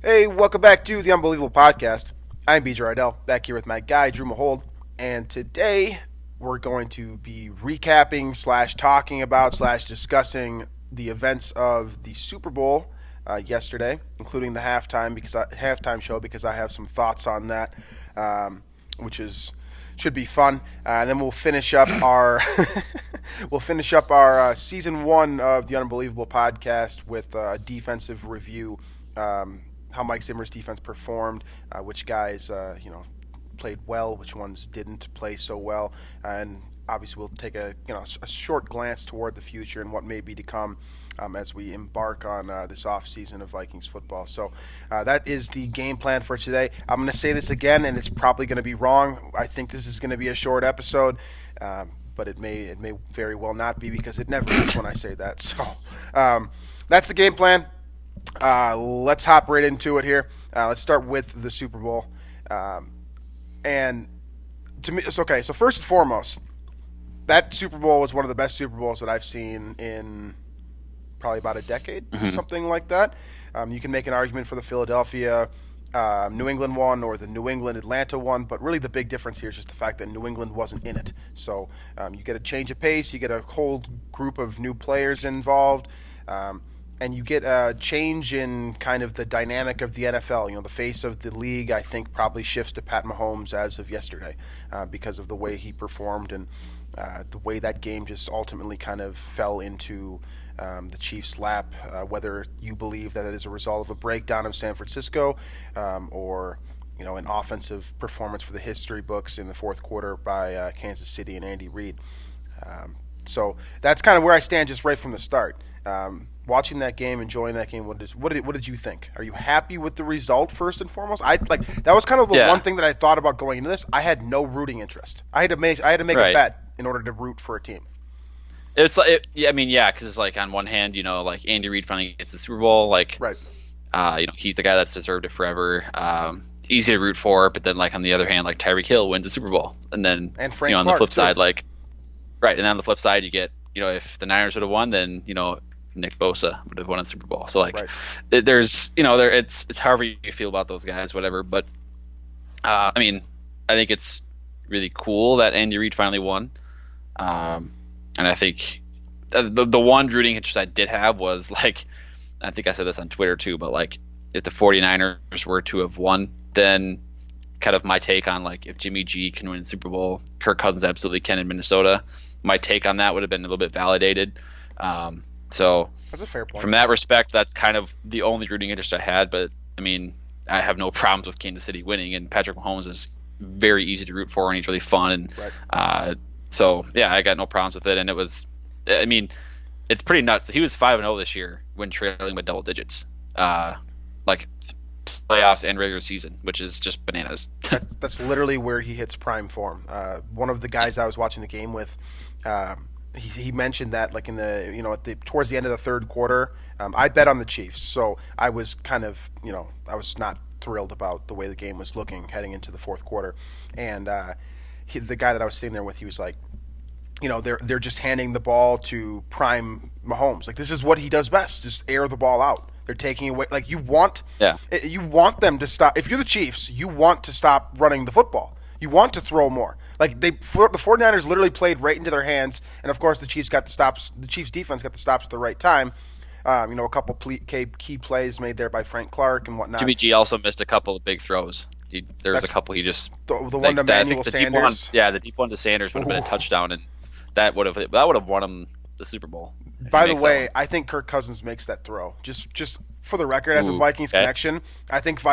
Hey, welcome back to the Unbelievable Podcast. I'm BJ Reidell, back here with my guy, Drew Mahowald, and today we're going to be recapping / talking about / discussing the events of the Super Bowl yesterday, including the halftime show, because I have some thoughts on that, which should be fun. And then we'll finish up our season 1 of the Unbelievable Podcast with a defensive review. How Mike Zimmer's defense performed, which guys played well, which ones didn't play so well, and obviously we'll take a short glance toward the future and what may be to come as we embark on this off season of Vikings football. So that is the game plan for today. I'm going to say this again, and it's probably going to be wrong. I think this is going to be a short episode, but it may very well not be, because it never is when I say that. So that's the game plan. Let's hop right into it here. Let's start with the Super Bowl. And to me, it's okay. So first and foremost, that Super Bowl was one of the best Super Bowls that I've seen in probably about a decade, something like that. You can make an argument for the Philadelphia New England one or the New England Atlanta one, but really the big difference here is just the fact that New England wasn't in it. So you get a change of pace, you get a whole group of new players involved. And you get a change in kind of the dynamic of the NFL. The face of the league, I think, probably shifts to Pat Mahomes as of yesterday because of the way he performed and the way that game just ultimately kind of fell into the Chiefs' lap, whether you believe that it is a result of a breakdown of San Francisco or an offensive performance for the history books in the fourth quarter by Kansas City and Andy Reid. So that's kind of where I stand just right from the start. Watching that game, enjoying that game, what did you think? Are you happy with the result first and foremost? That was kind of the one thing that I thought about going into this. I had no rooting interest. I had to make a bet in order to root for a team. It's like, because it's like on one hand, like Andy Reid finally gets the Super Bowl, right. He's the guy that's deserved it forever. Easy to root for, but then like on the other hand, like Tyreek Hill wins the Super Bowl, and then Frank on Clark, the flip too. side, and then on the flip side, you get if the Niners would have won, then Nick Bosa would have won a Super Bowl. So there's it's however you feel about those guys, whatever. But I think it's really cool that Andy Reid finally won. And I think the one rooting interest I did have was I think I said this on Twitter too, but if the 49ers were to have won, then kind of my take on if Jimmy G can win the Super Bowl, Kirk Cousins absolutely can in Minnesota. My take on that would have been a little bit validated. So that's a fair point. From that respect, that's kind of the only rooting interest I had. But I have no problems with Kansas City winning, and Patrick Mahomes is very easy to root for, and he's really fun. And so yeah, I got no problems with it. And it was, it's pretty nuts. He was 5-0 this year when trailing by double digits, playoffs and regular season, which is just bananas. That's literally where he hits prime form. One of the guys I was watching the game with. He mentioned that in the towards the end of the third quarter, I bet on the Chiefs, so I was kind of I was not thrilled about the way the game was looking heading into the fourth quarter, and the guy that I was sitting there with, he was like, they're just handing the ball to prime Mahomes, this is what he does best, just air the ball out. They're taking away you want them to stop. If you're the Chiefs, you want to stop running the football. You want to throw more. The 49ers literally played right into their hands, and of course the Chiefs got the stops. The Chiefs defense got the stops at the right time. A couple key plays made there by Frank Clark and whatnot. Jimmy G also missed a couple of big throws. There was a couple he just the one to Emmanuel Sanders. The deep one to Sanders would have been a touchdown, and that would have won him the Super Bowl. By the way, I think Kirk Cousins makes that throw. Just for the record, as a Vikings connection, I think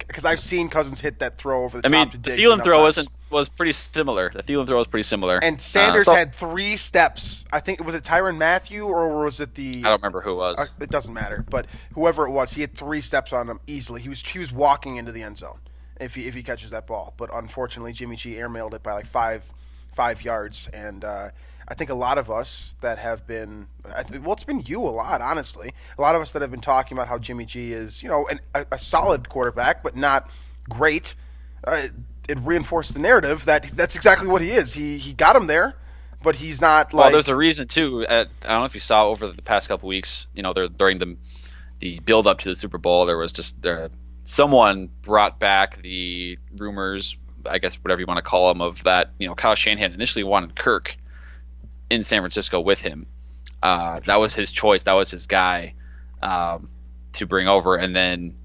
because I've seen Cousins hit that throw over the top to Diggs. The Thielen throw was pretty similar. The Thielen throw was pretty similar. And Sanders had 3 steps. I think was it Tyrann Mathieu or was it the? I don't remember who it was. It doesn't matter, but whoever it was, he had 3 steps on him easily. He was walking into the end zone if he catches that ball. But unfortunately, Jimmy G airmailed it by 5 yards, and I think a lot of us that have been, it's been you a lot, honestly. A lot of us that have been talking about how Jimmy G is, a solid quarterback, but not great. It reinforced the narrative that that's exactly what he is. He got him there, but he's not Well, there's a reason, too. I don't know if you saw over the past couple weeks, during the build-up to the Super Bowl, there was just someone brought back the rumors, I guess whatever you want to call them, of that Kyle Shanahan initially wanted Kirk in San Francisco with him. That was his choice. That was his guy to bring over, and then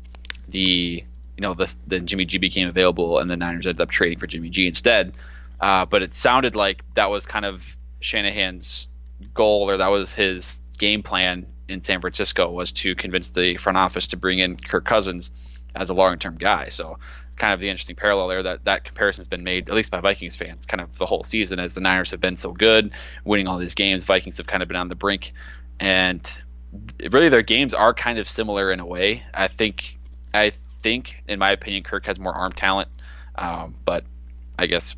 then Jimmy G became available, and the Niners ended up trading for Jimmy G instead. But it sounded like that was kind of Shanahan's goal, or that was his game plan in San Francisco, was to convince the front office to bring in Kirk Cousins as a long-term guy. So kind of the interesting parallel there, that comparison has been made, at least by Vikings fans, kind of the whole season, as the Niners have been so good, winning all these games. Vikings have kind of been on the brink, and really their games are kind of similar in a way. I think, in my opinion, Kirk has more arm talent, but I guess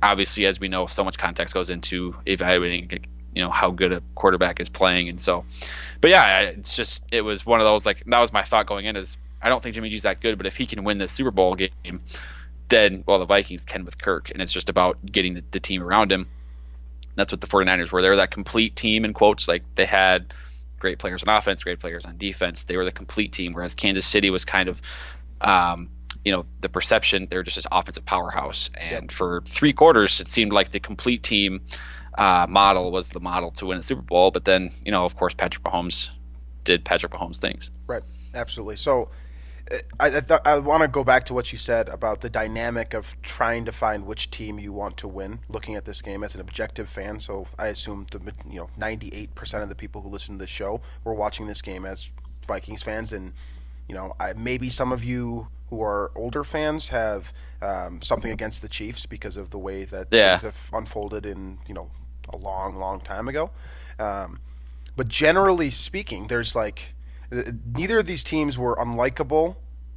obviously, as we know, so much context goes into evaluating how good a quarterback is playing. And so, but yeah, it was one of those, like, that was my thought going in, is I don't think Jimmy G's that good, but if he can win this Super Bowl game, then, well, the Vikings can with Kirk, and it's just about getting the team around him. That's what the 49ers were. They were that complete team, in quotes. Like, they had great players on offense, great players on defense. They were the complete team, whereas Kansas City was kind of, the perception, they were just this offensive powerhouse. And for 3 quarters, it seemed like the complete team model was the model to win a Super Bowl. But then, of course, Patrick Mahomes did Patrick Mahomes things. Right, absolutely. So I want to go back to what you said about the dynamic of trying to find which team you want to win, looking at this game as an objective fan. So I assume 98% of the people who listen to this show were watching this game as Vikings fans. And maybe some of you who are older fans have something against the Chiefs because of the way that things have unfolded in a long time ago. But generally speaking, there's neither of these teams were unlikable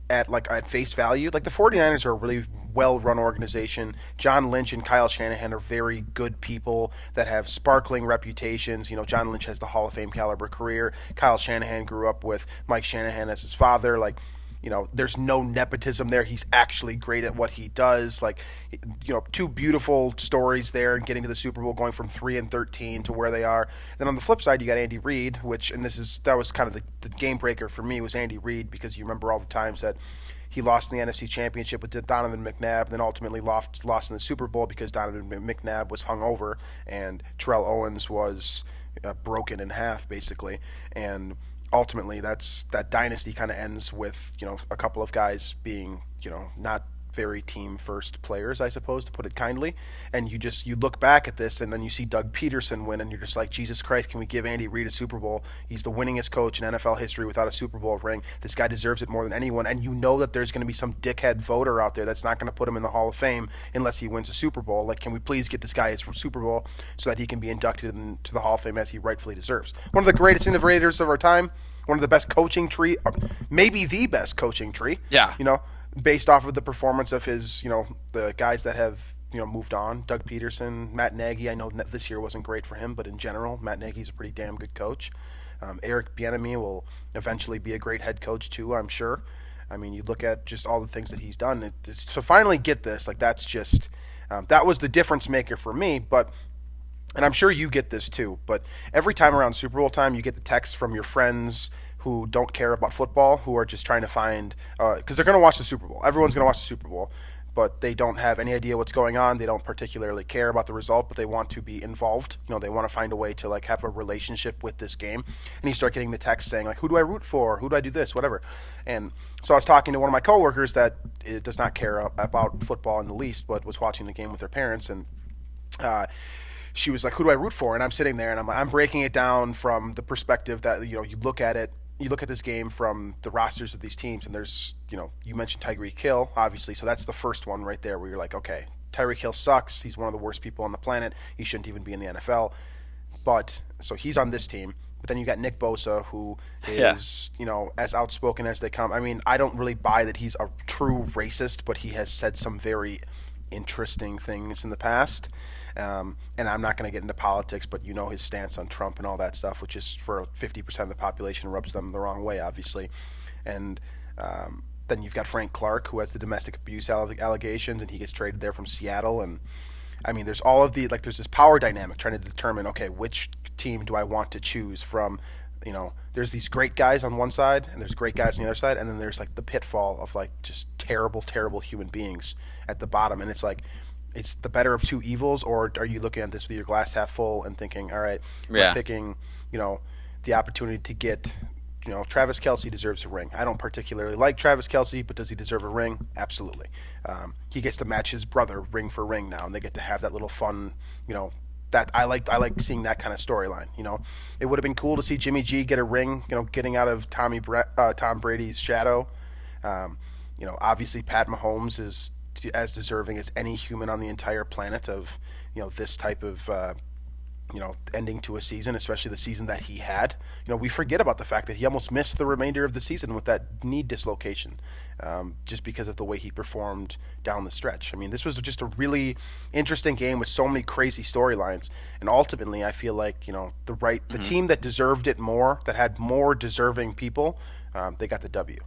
at face value. Like, the 49ers are a really well-run organization. John Lynch and Kyle Shanahan are very good people that have sparkling reputations. John Lynch has the Hall of Fame caliber career. Kyle Shanahan grew up with Mike Shanahan as his father. There's no nepotism there. He's actually great at what he does. 2 beautiful stories there, and getting to the Super Bowl, going from 3-13 to where they are. Then on the flip side, you got Andy Reid, that was kind of the game breaker for me, was Andy Reid, because you remember all the times that he lost in the NFC Championship with Donovan McNabb, and then ultimately lost in the Super Bowl because Donovan McNabb was hungover and Terrell Owens was broken in half, basically. And ultimately, that dynasty kind of ends with a couple of guys being not very team first players, I suppose, to put it kindly. And you look back at this, and then you see Doug Peterson win, and you're just like, Jesus Christ, can we give Andy Reid a Super Bowl? He's the winningest coach in NFL history without a Super Bowl ring. This guy deserves it more than anyone. And that there's going to be some dickhead voter out there that's not going to put him in the Hall of Fame unless he wins a Super Bowl. Like, can we please get this guy his Super Bowl so that he can be inducted into the Hall of Fame as he rightfully deserves? One of the greatest innovators of our time. One of the best coaching tree, maybe the best coaching tree. Yeah. Based off of the performance of his, the guys that have, moved on. Doug Peterson, Matt Nagy. I know this year wasn't great for him, but in general, Matt Nagy's a pretty damn good coach. Eric Bieniemy will eventually be a great head coach too, I'm sure. I mean, you look at just all the things that he's done. So finally get this, that's just, that was the difference maker for me, but. And I'm sure you get this too, but every time around Super Bowl time, you get the texts from your friends who don't care about football, who are just trying to find, because they're going to watch the Super Bowl. Everyone's going to watch the Super Bowl, but they don't have any idea what's going on. They don't particularly care about the result, but they want to be involved. They want to find a way to have a relationship with this game. And you start getting the text saying who do I root for? Who do I do this? Whatever. And so I was talking to one of my coworkers that does not care about football in the least, but was watching the game with their parents, and she was like, who do I root for? And I'm sitting there, and I'm breaking it down from the perspective that, you look at this game from the rosters of these teams, and there's, you mentioned Tyreek Hill, obviously, so that's the first one right there where you're like, okay, Tyreek Hill sucks. He's one of the worst people on the planet. He shouldn't even be in the NFL. But, so he's on this team. But then you got Nick Bosa, who is, as outspoken as they come. I mean, I don't really buy that he's a true racist, but he has said some very interesting things in the past. And I'm not going to get into politics, but his stance on Trump and all that stuff, which is for 50% of the population rubs them the wrong way, obviously. And then you've got Frank Clark, who has the domestic abuse allegations, and he gets traded there from Seattle. And I mean, there's all of the there's this power dynamic trying to determine, okay, which team do I want to choose from There's these great guys on one side and there's great guys on the other side, and then there's like the pitfall of like just terrible, terrible human beings at the bottom. And it's like, it's the better of two evils, or are you looking at this with your glass half full and thinking, all right, we're picking, the opportunity to get, Travis Kelce deserves a ring. I don't particularly like Travis Kelce, but does he deserve a ring? Absolutely. He gets to match his brother ring for ring now, and they get to have that little fun, that I like seeing that kind of storyline. It would have been cool to see Jimmy G get a ring, getting out of Tom Brady's shadow. Obviously Pat Mahomes is as deserving as any human on the entire planet of, this type of, ending to a season, especially the season that he had. We forget about the fact that he almost missed the remainder of the season with that knee dislocation, just because of the way he performed down the stretch. I mean, this was just a really interesting game with so many crazy storylines, and ultimately, I feel like the team that deserved it more, that had more deserving people, they got the W.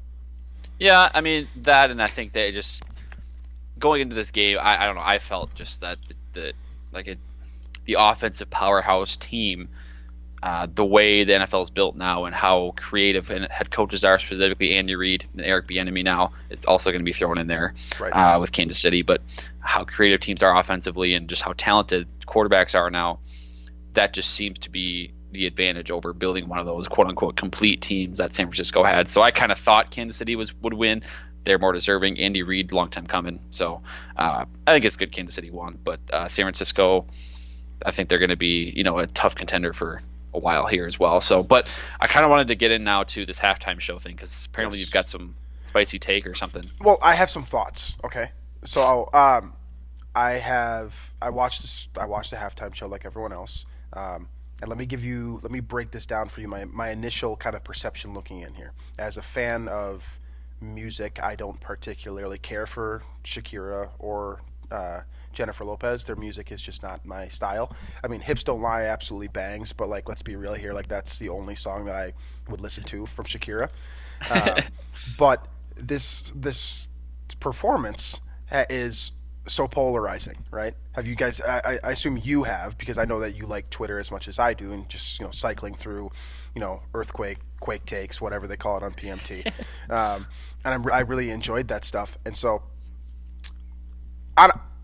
Yeah, I mean that, and I think they just going into this game, I don't know, I felt just that the offensive powerhouse team, the way the NFL is built now and how creative and head coaches are, specifically Andy Reid and Eric Bieniemy now is also going to be thrown in there, right, with Kansas City. But how creative teams are offensively and just how talented quarterbacks are now, that just seems to be the advantage over building one of those quote-unquote complete teams that San Francisco had. So I kind of thought Kansas City would win. They're more deserving. Andy Reid, long time coming. So I think it's good Kansas City won. But San Francisco, I think they're going to be, a tough contender for a while here as well. So, but I kind of wanted to get in now to this halftime show thing, because apparently you've got some spicy take or something. Well, I have some thoughts. Okay, so I watched the halftime show like everyone else, and let me break this down for you. My initial kind of perception looking in here, as a fan of music, I don't particularly care for Shakira or Jennifer Lopez. Their music is just not my style. I mean, Hips Don't Lie absolutely bangs, but like, let's be real here. Like, that's the only song that I would listen to from Shakira. But this performance is so polarizing, right? Have you guys? I assume you have, because I know that you like Twitter as much as I do, and just cycling through, quake takes, whatever they call it on PMT, and I really enjoyed that stuff. And so,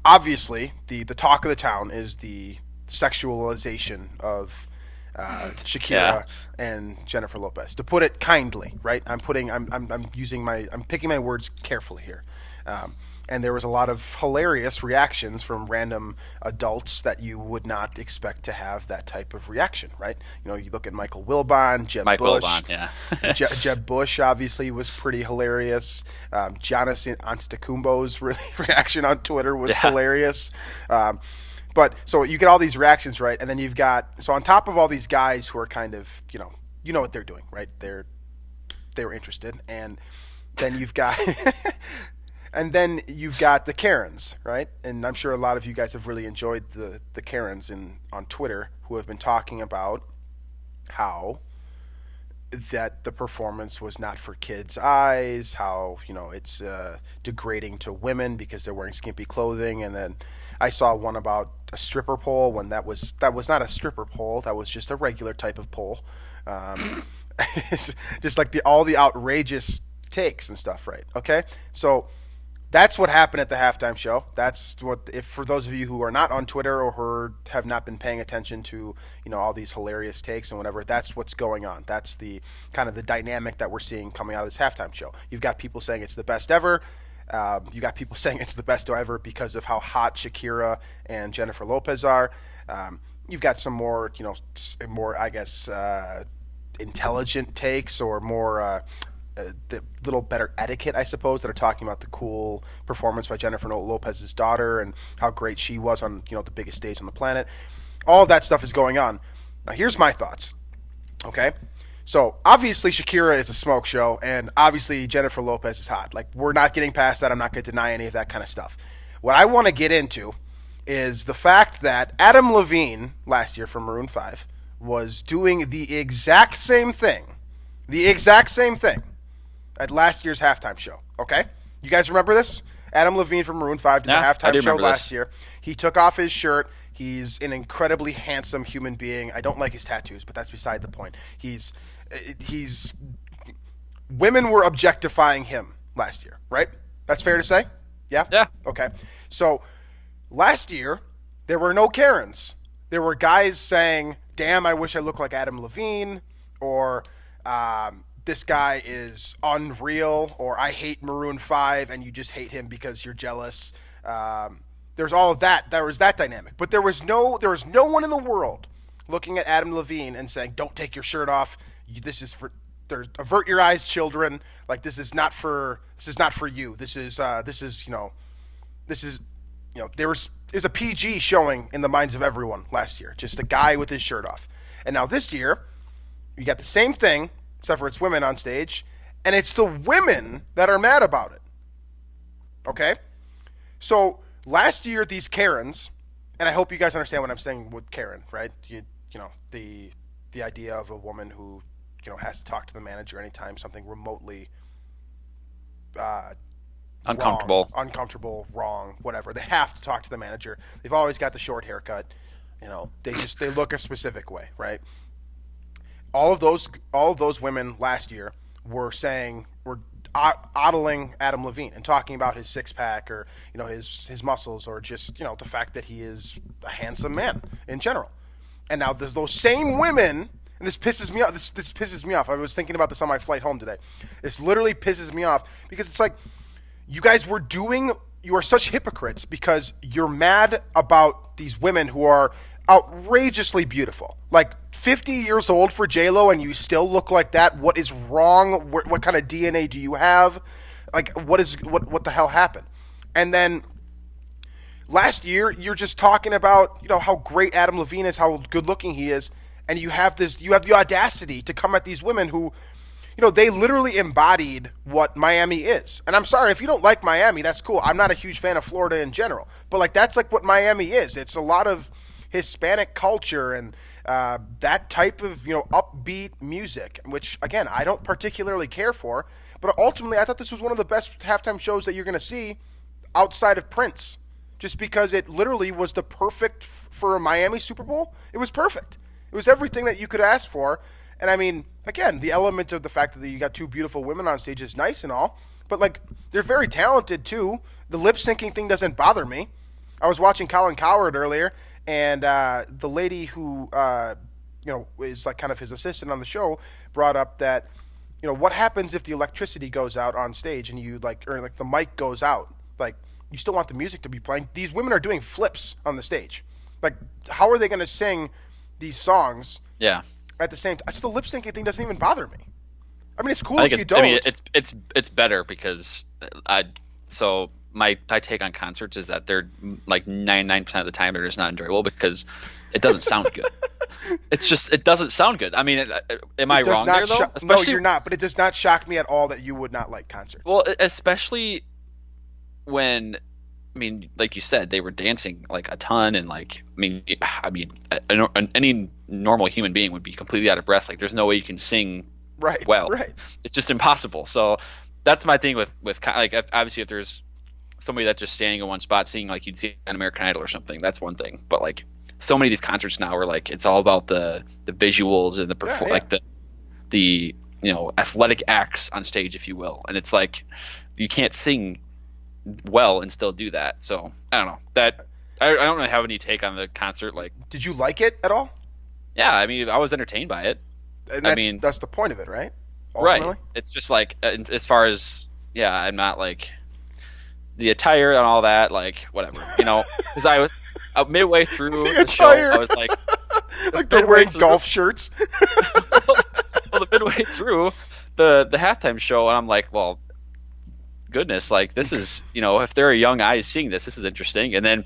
obviously, the talk of the town is the sexualization of Shakira and Jennifer Lopez, to put it kindly, right? I'm picking my words carefully here. And there was a lot of hilarious reactions from random adults that you would not expect to have that type of reaction, right? You look at Michael Wilbon, Jeb Bush. Wilbon, yeah. Jeb Bush obviously was pretty hilarious. Giannis Antetokounmpo's reaction on Twitter was hilarious. But so you get all these reactions, right? And then you've got, so on top of all these guys who are kind of, you know what they're doing, right? They were interested, and then you've got. And then you've got the Karens, right? And I'm sure a lot of you guys have really enjoyed the Karens on Twitter, who have been talking about how that the performance was not for kids' eyes, how it's degrading to women because they're wearing skimpy clothing. And then I saw one about a stripper pole, when that was not a stripper pole, that was just a regular type of pole. Just like all the outrageous takes and stuff, right? Okay, so. That's what happened at the halftime show. That's what, if for those of you who are not on Twitter or who have not been paying attention to, all these hilarious takes and whatever, that's what's going on. That's the kind of the dynamic that we're seeing coming out of this halftime show. You've got people saying it's the best ever. You got people saying it's the best ever because of how hot Shakira and Jennifer Lopez are. You've got some more, more, I guess, intelligent takes, or more the little better etiquette, I suppose, that are talking about the cool performance by Jennifer Lopez's daughter and how great she was on the biggest stage on the planet. All of that stuff is going on. Now, here's my thoughts. Okay, so obviously Shakira is a smoke show, and obviously Jennifer Lopez is hot. Like, we're not getting past that. I'm not going to deny any of that kind of stuff. What I want to get into is the fact that Adam Levine last year from Maroon 5 was doing the exact same thing at last year's halftime show, okay? You guys remember this? Adam Levine from Maroon 5 did the halftime show last year. He took off his shirt. He's an incredibly handsome human being. I don't like his tattoos, but that's beside the point. He's women were objectifying him last year, right? That's fair to say? Yeah? Yeah. Okay. So last year, there were no Karens. There were guys saying, damn, I wish I looked like Adam Levine, or this guy is unreal, or I hate Maroon 5 and you just hate him because you're jealous. There's all of that. There was that dynamic. But there was no one in the world looking at Adam Levine and saying, don't take your shirt off. This is for avert your eyes, children. Like, this is not for you. There's a PG showing in the minds of everyone last year. Just a guy with his shirt off. And now this year, you got the same thing, except for it's women on stage, and it's the women that are mad about it. Okay? So last year, these Karens, and I hope you guys understand what I'm saying with Karen, right? You know, the idea of a woman who, you know, has to talk to the manager anytime something remotely uncomfortable, wrong, whatever. They have to talk to the manager. They've always got the short haircut. You know, they look a specific way, right? All of those women last year were oddling Adam Levine and talking about his six pack, or, you know, his muscles, or just, you know, the fact that he is a handsome man in general. And now there's those same women, and this pisses me off. This pisses me off. I was thinking about this on my flight home today. This literally pisses me off because it's like, you guys you are such hypocrites because you're mad about these women who are outrageously beautiful. Like 50 years old for J-Lo and you still look like that. What is wrong? What kind of DNA do you have? Like, what the hell happened? And then last year, you're just talking about, you know, how great Adam Levine is, how good looking he is, and you have the audacity to come at these women who, you know, they literally embodied what Miami is. And I'm sorry, if you don't like Miami, that's cool. I'm not a huge fan of Florida in general. But, like, that's, like, what Miami is. It's a lot of Hispanic culture and that type of, you know, upbeat music, which, again, I don't particularly care for. But ultimately, I thought this was one of the best halftime shows that you're going to see outside of Prince. Just because it literally was the perfect, for a Miami Super Bowl, it was perfect. It was everything that you could ask for. And I mean, again, the element of the fact that you got two beautiful women on stage is nice and all, but, like, they're very talented too. The lip syncing thing doesn't bother me. I was watching Colin Cowherd earlier, and the lady who, you know, is like kind of his assistant on the show brought up that, you know, what happens if the electricity goes out on stage and you or the mic goes out? Like, you still want the music to be playing. These women are doing flips on the stage. Like, how are they going to sing these songs? Yeah. At the same time, so the lip syncing thing doesn't even bother me. I mean, it's cool if you don't. I mean, it's better because my take on concerts is that they're like 99% of the time they're just not enjoyable because it doesn't sound good. It doesn't sound good. I mean, am I wrong there though? No, you're not. But it does not shock me at all that you would not like concerts. Well, especially when, I mean, like you said, they were dancing like a ton, and like, I mean, any normal human being would be completely out of breath. Like, there's no way you can sing well. Right. It's just impossible. So that's my thing with like, obviously, if there's somebody that's just standing in one spot singing like you'd see on American Idol or something, that's one thing. But like, so many of these concerts now are like, it's all about the visuals and the like the you know, athletic acts on stage, if you will, and it's like you can't sing well and still do that. So I don't know, that I don't really have any take on the concert. Like, did you like it at all? Yeah, I mean, I was entertained by it. And that's the point of it, right? Ultimately? Right. It's just like, as far as, yeah, I'm not like the attire and all that, like, whatever, you know, because I was midway through the show, I was like they're wearing golf shirts. Well, the midway through the halftime show, and I'm like, well, goodness, like, this is, you know, if there are young eyes seeing this is interesting. And then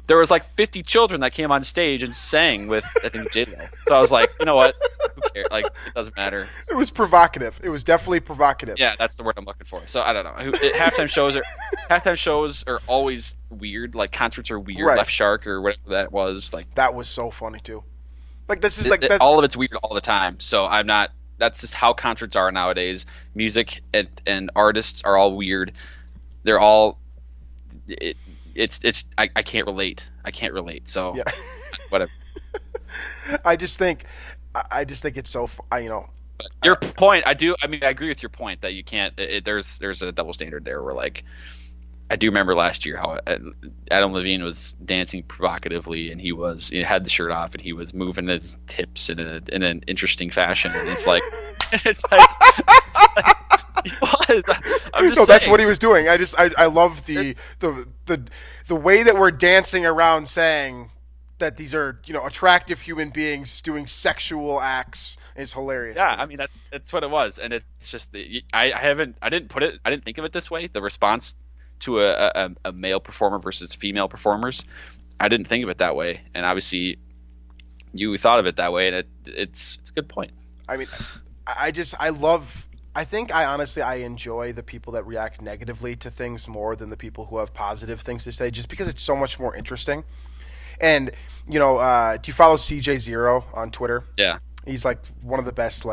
there was like 50 children that came on stage and sang with, I think, J-Lo. So I was like, you know what, who cares? Like, it doesn't matter. It was provocative. It was definitely provocative. Yeah, that's the word I'm looking for. So I don't know. Halftime shows are always weird. Like, concerts are weird. Right. Left Shark or whatever that was. Like, that was so funny too. Like, this is like all of it's weird all the time. So I'm not. That's just how concerts are nowadays. Music and artists are all weird. They're all I can't relate. I can't relate. So Yeah. whatever. I just think it's so But your point, I do. I mean, I agree with your point that you can't. There's a double standard there where like I do remember last year how Adam Levine was dancing provocatively and he had the shirt off and he was moving his hips in an interesting fashion. And it's like he was. I'm just saying. That's what he was doing. I love the way that we're dancing around saying that these are attractive human beings doing sexual acts is hilarious. Yeah, I mean that's what it was, and it's just I didn't think of it this way. The response to a male performer versus female performers, I didn't think of it that way, and obviously you thought of it that way, and it's a good point. I mean, I honestly enjoy the people that react negatively to things more than the people who have positive things to say, just because it's so much more interesting. And do you follow CJ0 on Twitter? Yeah. He's like one of the best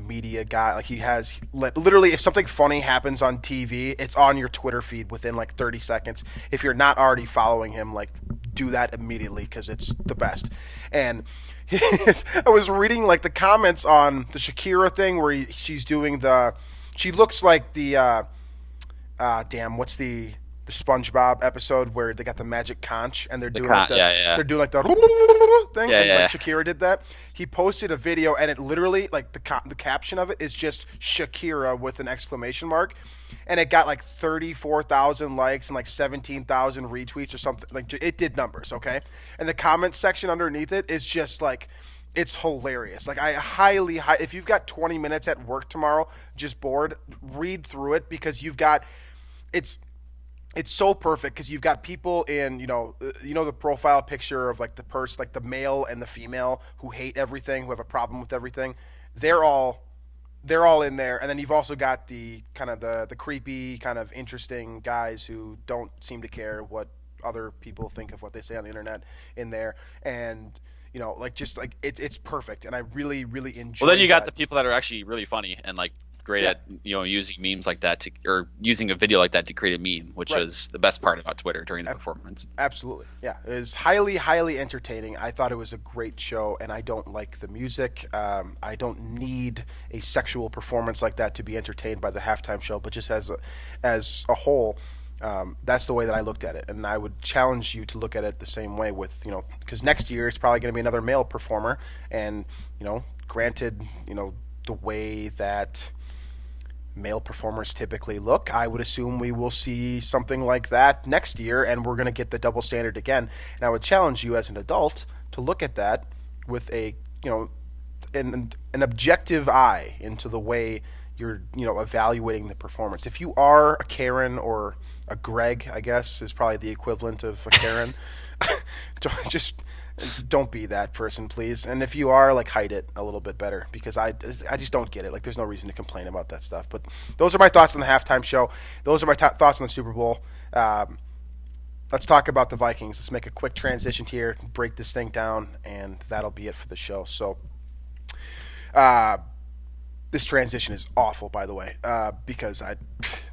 media guy. Like he has literally, if something funny happens on TV, it's on your Twitter feed within like 30 seconds. If you're not already following him, like do that immediately because it's the best. And I was reading like the comments on the Shakira thing where she's doing she looks like the what's the SpongeBob episode where they got the magic conch and they're doing they're doing like the thing, like Shakira did that. He posted a video and it literally like the caption of it is just Shakira with an exclamation mark, and it got like 34,000 likes and like 17,000 retweets or something. Like it did numbers, okay? And the comment section underneath it is just like, it's hilarious. Like I highly if you've got 20 minutes at work tomorrow, just bored, read through it because it's so perfect because you've got people in, the profile picture of like the person, like the male and the female who hate everything, who have a problem with everything. They're all in there. And then you've also got the kind of the creepy kind of interesting guys who don't seem to care what other people think of what they say on the internet in there. And, it's perfect. And I really, really enjoy it. Well, then you got the people that are actually really funny and like great at using memes like that or using a video like that to create a meme, which is the best part about Twitter during the performance. Absolutely, yeah, it was highly, highly entertaining. I thought it was a great show, and I don't like the music. I don't need a sexual performance like that to be entertained by the halftime show, but just as a whole. That's the way that I looked at it, and I would challenge you to look at it the same way with because next year it's probably going to be another male performer, and granted, the way that male performers typically look, I would assume we will see something like that next year, and we're going to get the double standard again. And I would challenge you as an adult to look at that with a an objective eye into the way you're evaluating the performance. If you are a Karen or a Greg, I guess is probably the equivalent of a Karen, don't be that person, please. And if you are, like, hide it a little bit better, because I just don't get it. Like, there's no reason to complain about that stuff. But those are my thoughts on the halftime show. Those are my thoughts on the Super Bowl. Let's talk about the Vikings. Let's make a quick transition here, break this thing down, and that'll be it for the show. So, this transition is awful, by the way, because I've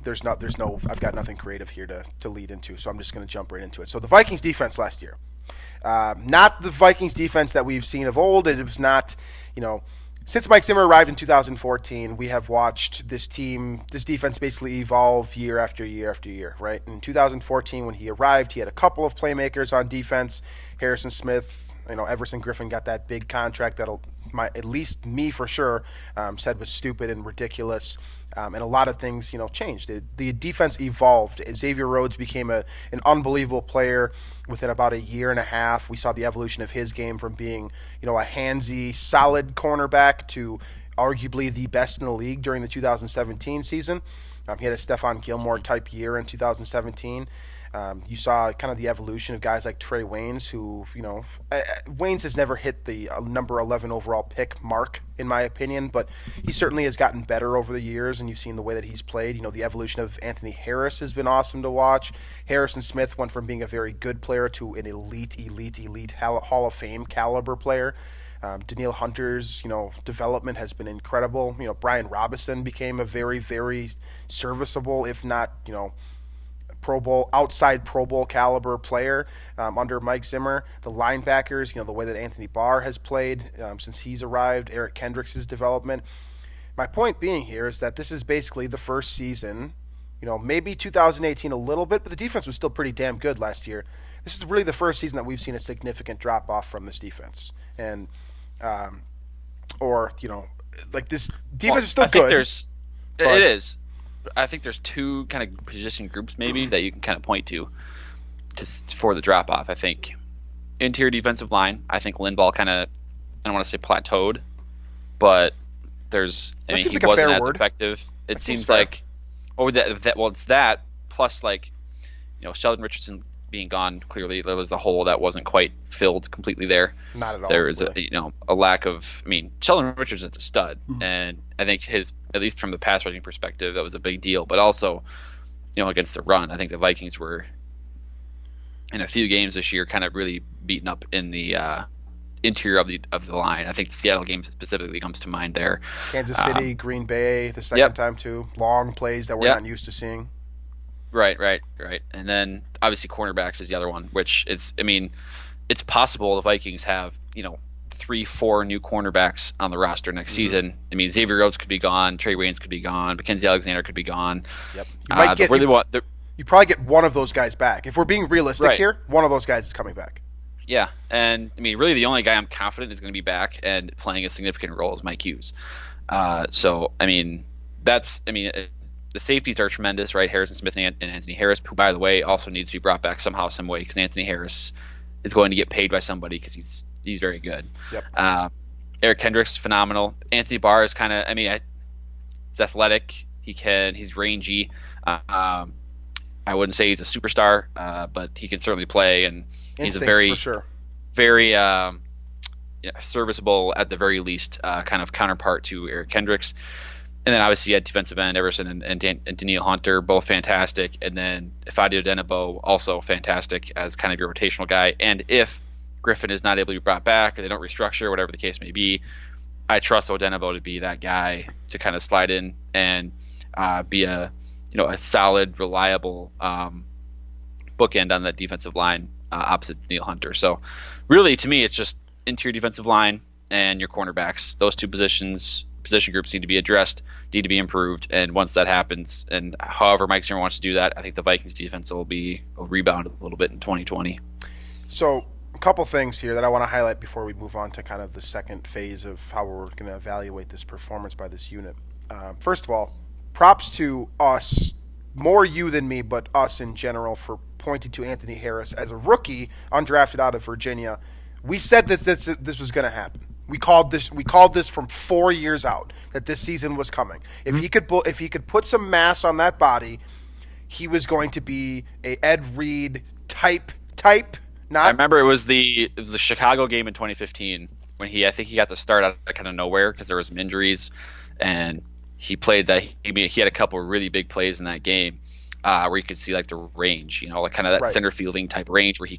got nothing creative here to lead into, so I'm just going to jump right into it. So the Vikings defense last year, not the Vikings defense that we've seen of old. It was not, since Mike Zimmer arrived in 2014, we have watched this defense basically evolve year after year after year, right? In 2014, when he arrived, he had a couple of playmakers on defense. Harrison Smith, Everson Griffin got that big contract that'll, at least me for sure, said was stupid and ridiculous. And a lot of things, changed. The defense evolved. Xavier Rhodes became an unbelievable player within about a year and a half. We saw the evolution of his game from being, a handsy, solid cornerback to arguably the best in the league during the 2017 season. He had a Stephon Gilmore type year in 2017. You saw kind of the evolution of guys like Trey Waynes, who, Waynes has never hit the number 11 overall pick mark, in my opinion, but he certainly has gotten better over the years, and you've seen the way that he's played. The evolution of Anthony Harris has been awesome to watch. Harrison Smith went from being a very good player to an elite Hall of Fame caliber player. Danielle Hunter's, development has been incredible. Brian Robinson became a very, very serviceable, if not, outside Pro Bowl caliber player under Mike Zimmer. The linebackers, the way that Anthony Barr has played since he's arrived, Eric Kendricks' development. My point being here is that this is basically the first season, maybe 2018 a little bit, but the defense was still pretty damn good last year. This is really the first season that we've seen a significant drop off from this defense. And, this defense is still good. It is. I think there's two kind of position groups maybe that you can kind of point to for the drop off. I think interior defensive line. I think Linval kind of, I don't want to say plateaued, but he wasn't as effective. It seems like, it's that plus Sheldon Richardson being gone, clearly there was a hole that wasn't quite filled completely there. Not at all. There was a lack of. Sheldon Richardson's a stud, and I think at least from the pass rushing perspective, that was a big deal. But also, against the run, I think the Vikings were in a few games this year kind of really beaten up in the interior of the line. I think the Seattle game specifically comes to mind there. Kansas City, Green Bay, the second time too. Long plays that we're not used to seeing. Right. And then obviously cornerbacks is the other one, which is, it's possible the Vikings have, 3-4 new cornerbacks on the roster next season. Xavier Rhodes could be gone, Trey Waynes could be gone, Mackenzie Alexander could be gone. Yep. You probably get one of those guys back. If we're being realistic here, one of those guys is coming back. Yeah, and really the only guy I'm confident is going to be back and playing a significant role is Mike Hughes. The safeties are tremendous, right? Harrison Smith and Anthony Harris, who, by the way, also needs to be brought back somehow, some way, because Anthony Harris is going to get paid by somebody because he's very good. Yep. Eric Kendricks, phenomenal. Anthony Barr is kind of, he's athletic. He's rangy. I wouldn't say he's a superstar, but he can certainly play, and he's a very, very serviceable, at the very least, kind of counterpart to Eric Kendricks. And then obviously you had defensive end Everson and Daniil Hunter, both fantastic. And then Fadio Denebo, also fantastic as kind of your rotational guy. And if Griffin is not able to be brought back or they don't restructure, whatever the case may be, I trust Odenebo to be that guy to kind of slide in and be a solid, reliable bookend on that defensive line opposite Daniil Hunter. So really, to me, it's just interior defensive line and your cornerbacks. Those two position groups need to be addressed, need to be improved, and once that happens, and however Mike Zimmer wants to do that, I think the Vikings defense will rebound a little bit in 2020. So a couple things here that I want to highlight before we move on to kind of the second phase of how we're going to evaluate this performance by this unit. First of all, props to us, more you than me, but us in general, for pointing to Anthony Harris as a rookie, undrafted out of Virginia. We said that this was going to happen. We called this from 4 years out, that this season was coming. If he could put some mass on that body, he was going to be a Ed Reed type. Not. I remember it was the Chicago game in 2015 when I think he got the start out of kind of nowhere because there was some injuries, and he played that. He had a couple of really big plays in that game where you could see like the range, like kind of that center fielding type range where he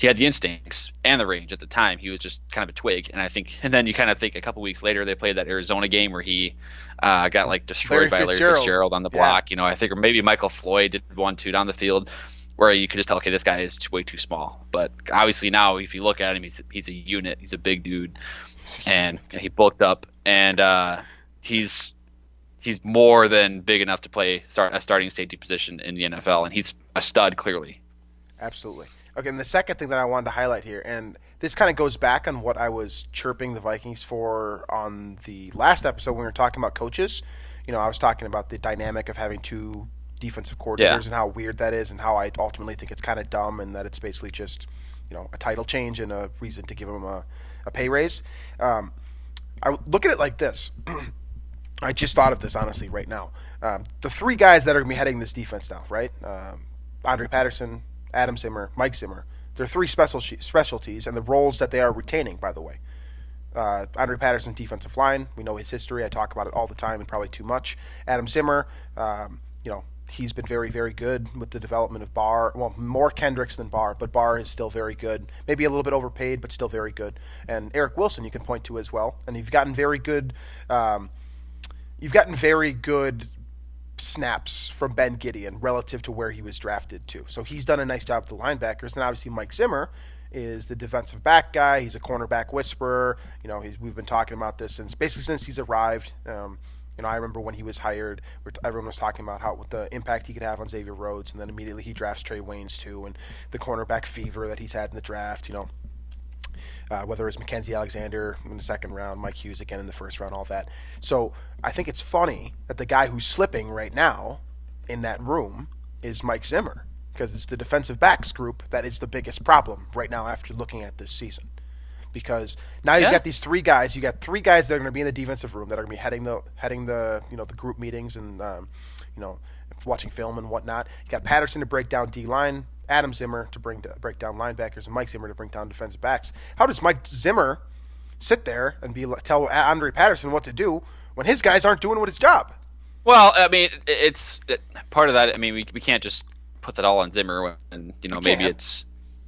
had the instincts and the range at the time. He was just kind of a twig. And then you kind of think a couple weeks later they played that Arizona game where he got like destroyed by Larry Fitzgerald on the block. Yeah. I think, or maybe Michael Floyd did 1-2 down the field where you could just tell, okay, this guy is way too small. But obviously now if you look at him, he's a unit. He's a big dude. And he bulked up. And he's more than big enough to play a starting safety position in the NFL. And he's a stud, clearly. Absolutely. Okay, and the second thing that I wanted to highlight here, and this kind of goes back on what I was chirping the Vikings for on the last episode when we were talking about coaches. I was talking about the dynamic of having two defensive coordinators and how weird that is, and how I ultimately think it's kind of dumb, and that it's basically just a title change and a reason to give them a pay raise. I look at it like this. I just thought of this honestly right now. The three guys that are going to be heading this defense now, right? Andre Patterson, Adam Zimmer, Mike Zimmer. They're three specialties and the roles that they are retaining, by the way. Andre Patterson, defensive line. We know his history. I talk about it all the time and probably too much. Adam Zimmer, he's been very, very good with the development of Barr. Well, more Kendricks than Barr, but Barr is still very good. Maybe a little bit overpaid, but still very good. And Eric Wilson you can point to as well. And you've gotten very good snaps from Ben Gideon relative to where he was drafted to. So he's done a nice job with the linebackers. And obviously Mike Zimmer is the defensive back guy. He's a cornerback whisperer. We've been talking about this since he's arrived. I remember when he was hired, everyone was talking about what the impact he could have on Xavier Rhodes, and then immediately he drafts Trey Waynes too, and the cornerback fever that he's had in the draft. Whether it's Mackenzie Alexander in the second round, Mike Hughes again in the first round, all that. So I think it's funny that the guy who's slipping right now in that room is Mike Zimmer, because it's the defensive backs group that is the biggest problem right now after looking at this season. Because now you've got these three guys. You got three guys that are going to be in the defensive room that are going to be heading the the group meetings and watching film and whatnot. You got Patterson to break down D-line, Adam Zimmer to break down linebackers, and Mike Zimmer to bring down defensive backs. How does Mike Zimmer sit there and tell Andre Patterson what to do when his guys aren't doing his job? Well, I mean, it's part of that. I mean, we can't just put that all on Zimmer, and maybe it's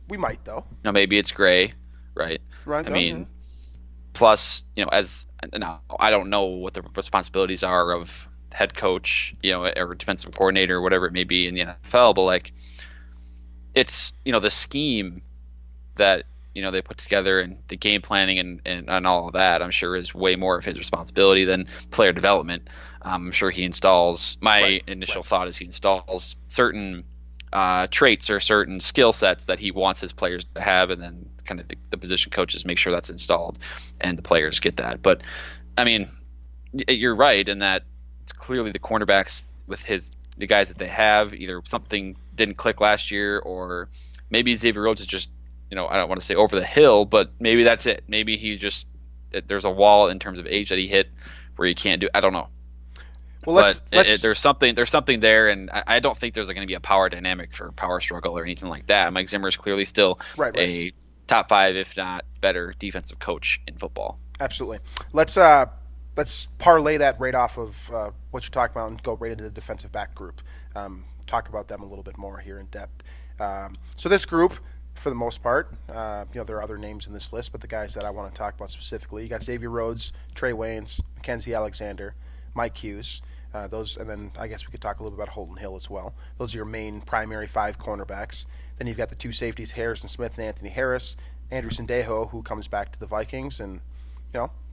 we might though. Maybe it's Gray, right? Right. I mean, plus as now I don't know what the responsibilities are of head coach, or defensive coordinator, or whatever it may be in the NFL, but it's the scheme that they put together and the game planning and all of that, I'm sure is way more of his responsibility than player development. I'm sure he installs. My initial thought is he installs certain traits or certain skill sets that he wants his players to have, and then kind of the position coaches make sure that's installed and the players get that. But I mean, you're right in that it's clearly the cornerbacks with the guys that they have, either something didn't click last year, or maybe Xavier Rhodes is just, I don't want to say over the hill, but maybe that's it. Maybe there's a wall in terms of age that he hit where he can't do. I don't know. Well, there's something there, and I don't think there's going to be a power dynamic or power struggle or anything like that. Mike Zimmer is clearly still a top 5, if not better, defensive coach in football. Absolutely. Let's parlay that right off of what you're talking about and go right into the defensive back group. Talk about them a little bit more here in depth. So this group, for the most part, there are other names in this list, but the guys that I want to talk about specifically, you got Xavier Rhodes, Trey Waynes, Mackenzie Alexander, Mike Hughes. And then I guess we could talk a little bit about Holton Hill as well. Those are your main primary 5 cornerbacks. Then you've got the 2 safeties, Harrison Smith and Anthony Harris, Andrew Sendejo, who comes back to the Vikings and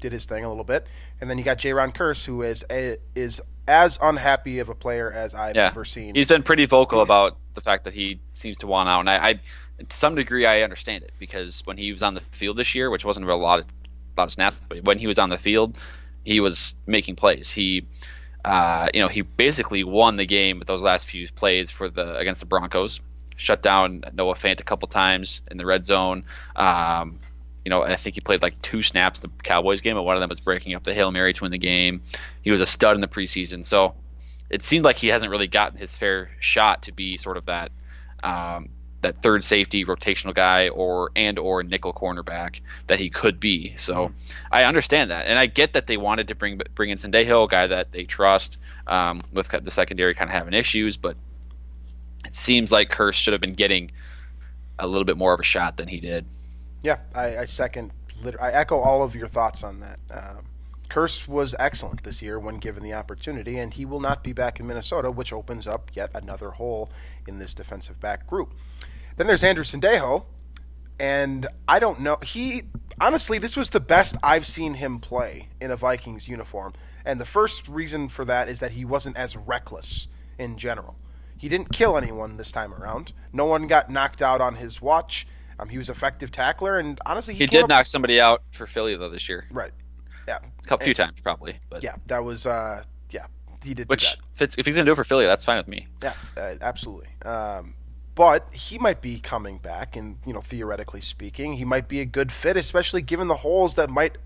did his thing a little bit. And then you got Jaron Kearse, who is as unhappy of a player as I've ever seen. He's been pretty vocal about the fact that he seems to want out, and I to some degree I understand it, because when he was on the field this year, which wasn't a lot of snaps, but when he was on the field, he was making plays. He he basically won the game with those last few plays against the Broncos. Shut down Noah Fant a couple times in the red zone. I think he played 2 snaps in the Cowboys game, and one of them was breaking up the Hail Mary to win the game. He was a stud in the preseason, so it seemed like he hasn't really gotten his fair shot to be sort of that third safety rotational guy or nickel cornerback that he could be. So I understand that, and I get that they wanted to bring in Sendejo, a guy that they trust, with the secondary kind of having issues, but it seems like Kearse should have been getting a little bit more of a shot than he did. Yeah, I echo all of your thoughts on that. Kearse was excellent this year when given the opportunity, and he will not be back in Minnesota, which opens up yet another hole in this defensive back group. Then there's Andrew Sendejo, and I don't know. Honestly, this was the best I've seen him play in a Vikings uniform, and the first reason for that is that he wasn't as reckless in general. He didn't kill anyone this time around. No one got knocked out on his watch. He was an effective tackler, and honestly, he did knock somebody out for Philly though this year. Right. Yeah. A few times probably. But yeah, that was he did. Which do that. If he's gonna do it for Philly, that's fine with me. Yeah, absolutely. But he might be coming back, and theoretically speaking, he might be a good fit, especially given the holes that might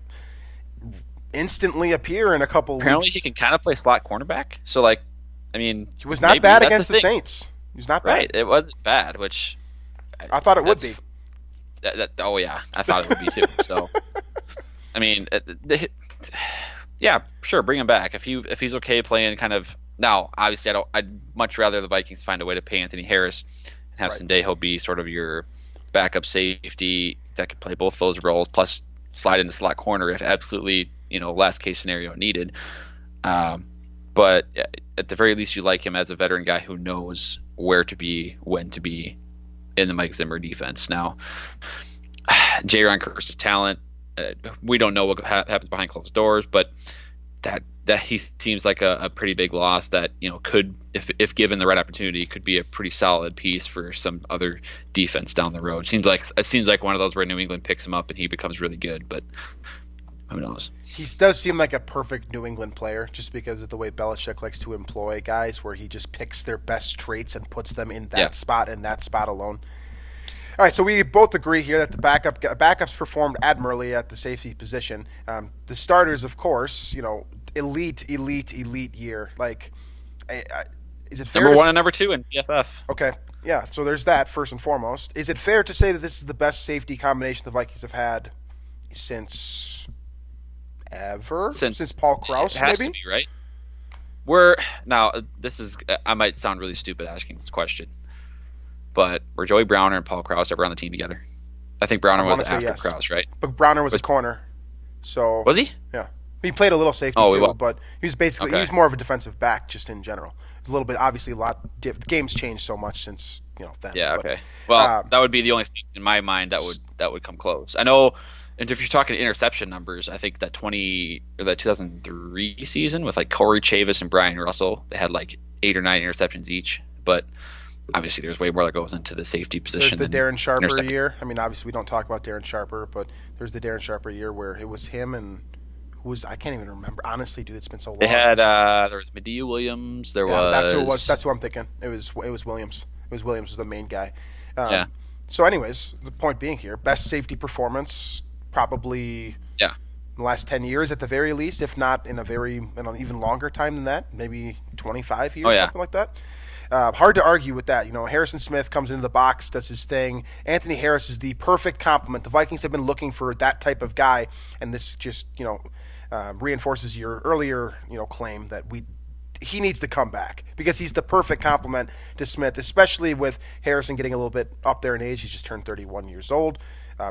instantly appear in a couple Apparently weeks. He can kind of play slot cornerback. So he was not bad against the Saints. He was not bad. Right, it wasn't bad, which I thought it would be. Oh yeah, I thought it would be too. So, yeah, sure, bring him back if he's okay playing kind of. Now, obviously, I'd much rather the Vikings find a way to pay Anthony Harris and have Sendejo be sort of your backup safety that could play both those roles, plus slide into slot corner if absolutely last case scenario needed. But but at the very least, you like him as a veteran guy who knows where to be, when to be in the Mike Zimmer defense. Now, Jaron Kearse's talent, we don't know what happens behind closed doors, but that he seems like a pretty big loss that, could, if given the right opportunity, could be a pretty solid piece for some other defense down the road. It seems like one of those where New England picks him up and he becomes really good, but who knows? He does seem like a perfect New England player just because of the way Belichick likes to employ guys, where he just picks their best traits and puts them in that spot and that spot alone. All right, so we both agree here that the backups performed admirably at the safety position. The starters, of course, elite year. Like, is it fair? Number 1 and number 2 in PFF. Okay, yeah. So there's that first and foremost. Is it fair to say that this is the best safety combination the Vikings have had since ever? Since Paul Krause, it has maybe? To be, right? I might sound really stupid asking this question, but were Joey Browner and Paul Krause ever on the team together? I think Browner was after Krause, right? But Browner was a corner. So was he? Yeah. He played a little safety too, but he was basically he was more of a defensive back just in general. A little bit, obviously, the game's changed so much since then. Yeah, okay. Well, that would be the only thing in my mind that would come close. I know, and if you're talking interception numbers, I think that 2003 season with like Corey Chavis and Brian Russell, they had like 8 or 9 interceptions each. But obviously, there's way more that goes into the safety position. There's the Darren Sharper year. I mean, obviously, we don't talk about Darren Sharper, but there's the Darren Sharper year where it was him and I can't even remember. Honestly, dude, it's been so long. They had there was Medea Williams. That's who it was. That's who I'm thinking. It was Williams. Williams was the main guy. So, anyways, the point being here, best safety performance probably in the last 10 years at the very least, if not in an even longer time than that, maybe 25 years, something like that. Hard to argue with that. Harrison Smith comes into the box, does his thing. Anthony Harris is the perfect complement. The Vikings have been looking for that type of guy, and this just reinforces your earlier claim that he needs to come back because he's the perfect complement to Smith, especially with Harrison getting a little bit up there in age. He's just turned 31 years old.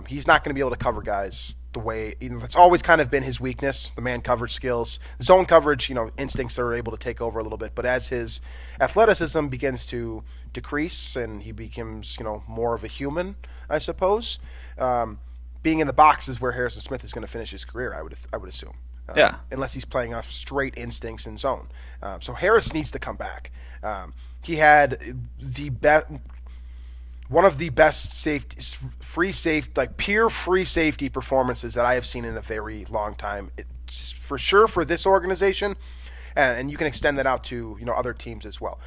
He's not going to be able to cover guys the way that's always kind of been his weakness, the man coverage skills. Zone coverage, instincts are able to take over a little bit. But as his athleticism begins to decrease and he becomes, more of a human, I suppose, being in the box is where Harrison Smith is going to finish his career, I would assume. Unless he's playing off straight instincts in zone. So Harris needs to come back. He had one of the best pure free safety performances that I have seen in a very long time. For sure for this organization, and you can extend that out to other teams as well.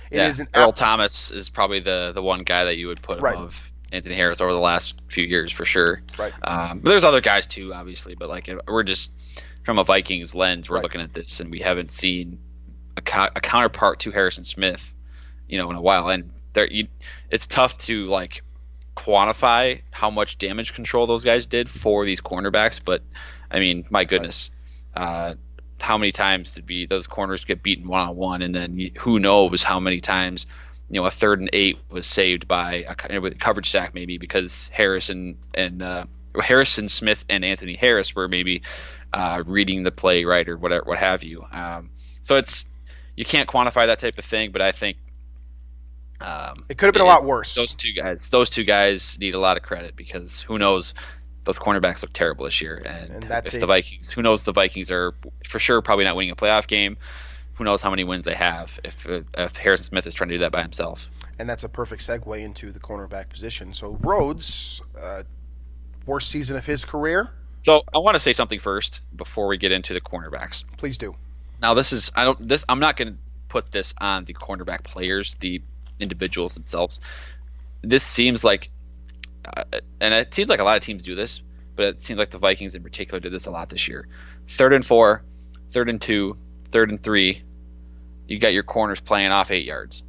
Earl Thomas is probably the one guy that you would put above Anthony Harris over the last few years for sure. Right. But there's other guys too, obviously. But like we're just from a Vikings lens, we're looking at this, and we haven't seen a counterpart to Harrison Smith, in a while. And it's tough to like quantify how much damage control those guys did for these cornerbacks. But I mean, my goodness, how many times did those corners get beaten 1-on-1, and then who knows how many times a 3rd and 8 was saved by with a coverage sack maybe because Harrison Smith and Anthony Harris were maybe reading the play right or whatever, what have you. So you can't quantify that type of thing, but I think it could have been a lot worse. Those two guys need a lot of credit because who knows, those cornerbacks look terrible this year, and if the Vikings, who knows, the Vikings are for sure probably not winning a playoff game. Who knows how many wins they have if Harrison Smith is trying to do that by himself. And that's a perfect segue into the cornerback position. So Rhodes, worst season of his career. So I want to say something first before we get into the cornerbacks. Please do. Now I'm not going to put this on the cornerback players, the individuals themselves. This seems like, and it seems like a lot of teams do this, but it seems like the Vikings in particular did this a lot this year. 3rd and 4, 3rd and 2, 3rd and 3. You got your corners playing off 8 yards.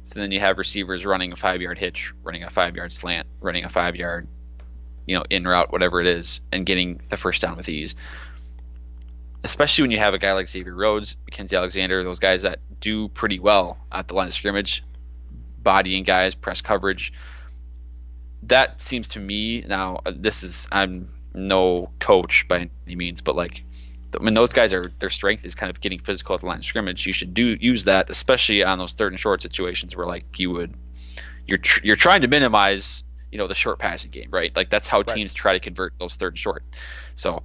So then you have receivers running a 5-yard hitch, running a 5-yard slant, running a 5-yard, in route, whatever it is, and getting the first down with ease. Especially when you have a guy like Xavier Rhodes, Mackenzie Alexander, those guys that do pretty well at the line of scrimmage, bodying guys, press coverage. That seems to me, now I'm no coach by any means, but like I mean, those guys their strength is kind of getting physical at the line of scrimmage. You should use that, especially on those third and short situations where like you're trying to minimize the short passing game, right? Like that's how teams try to convert those third and short. So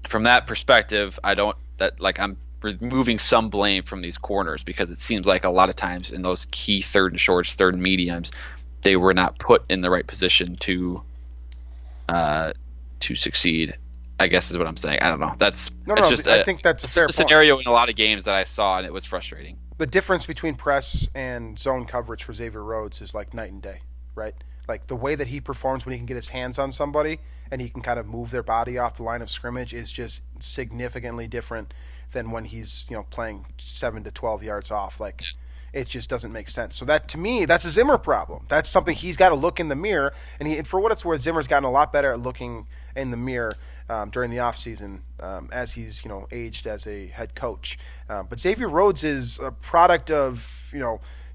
from that perspective, I'm removing some blame from these corners because it seems like a lot of times in those key third and shorts, third and mediums, they were not put in the right position to succeed, I guess is what I'm saying. I don't know. I think that's a fair point. Scenario in a lot of games that I saw, and it was frustrating. The difference between press and zone coverage for Xavier Rhodes is like night and day, right? Like the way that he performs when he can get his hands on somebody and he can kind of move their body off the line of scrimmage is just significantly different than when he's playing 7 to 12 yards off. Like it just doesn't make sense. So that to me, that's a Zimmer problem. That's something he's got to look in the mirror. And for what it's worth, Zimmer's gotten a lot better at looking in the mirror during the offseason as he's aged as a head coach. But Xavier Rhodes is a product of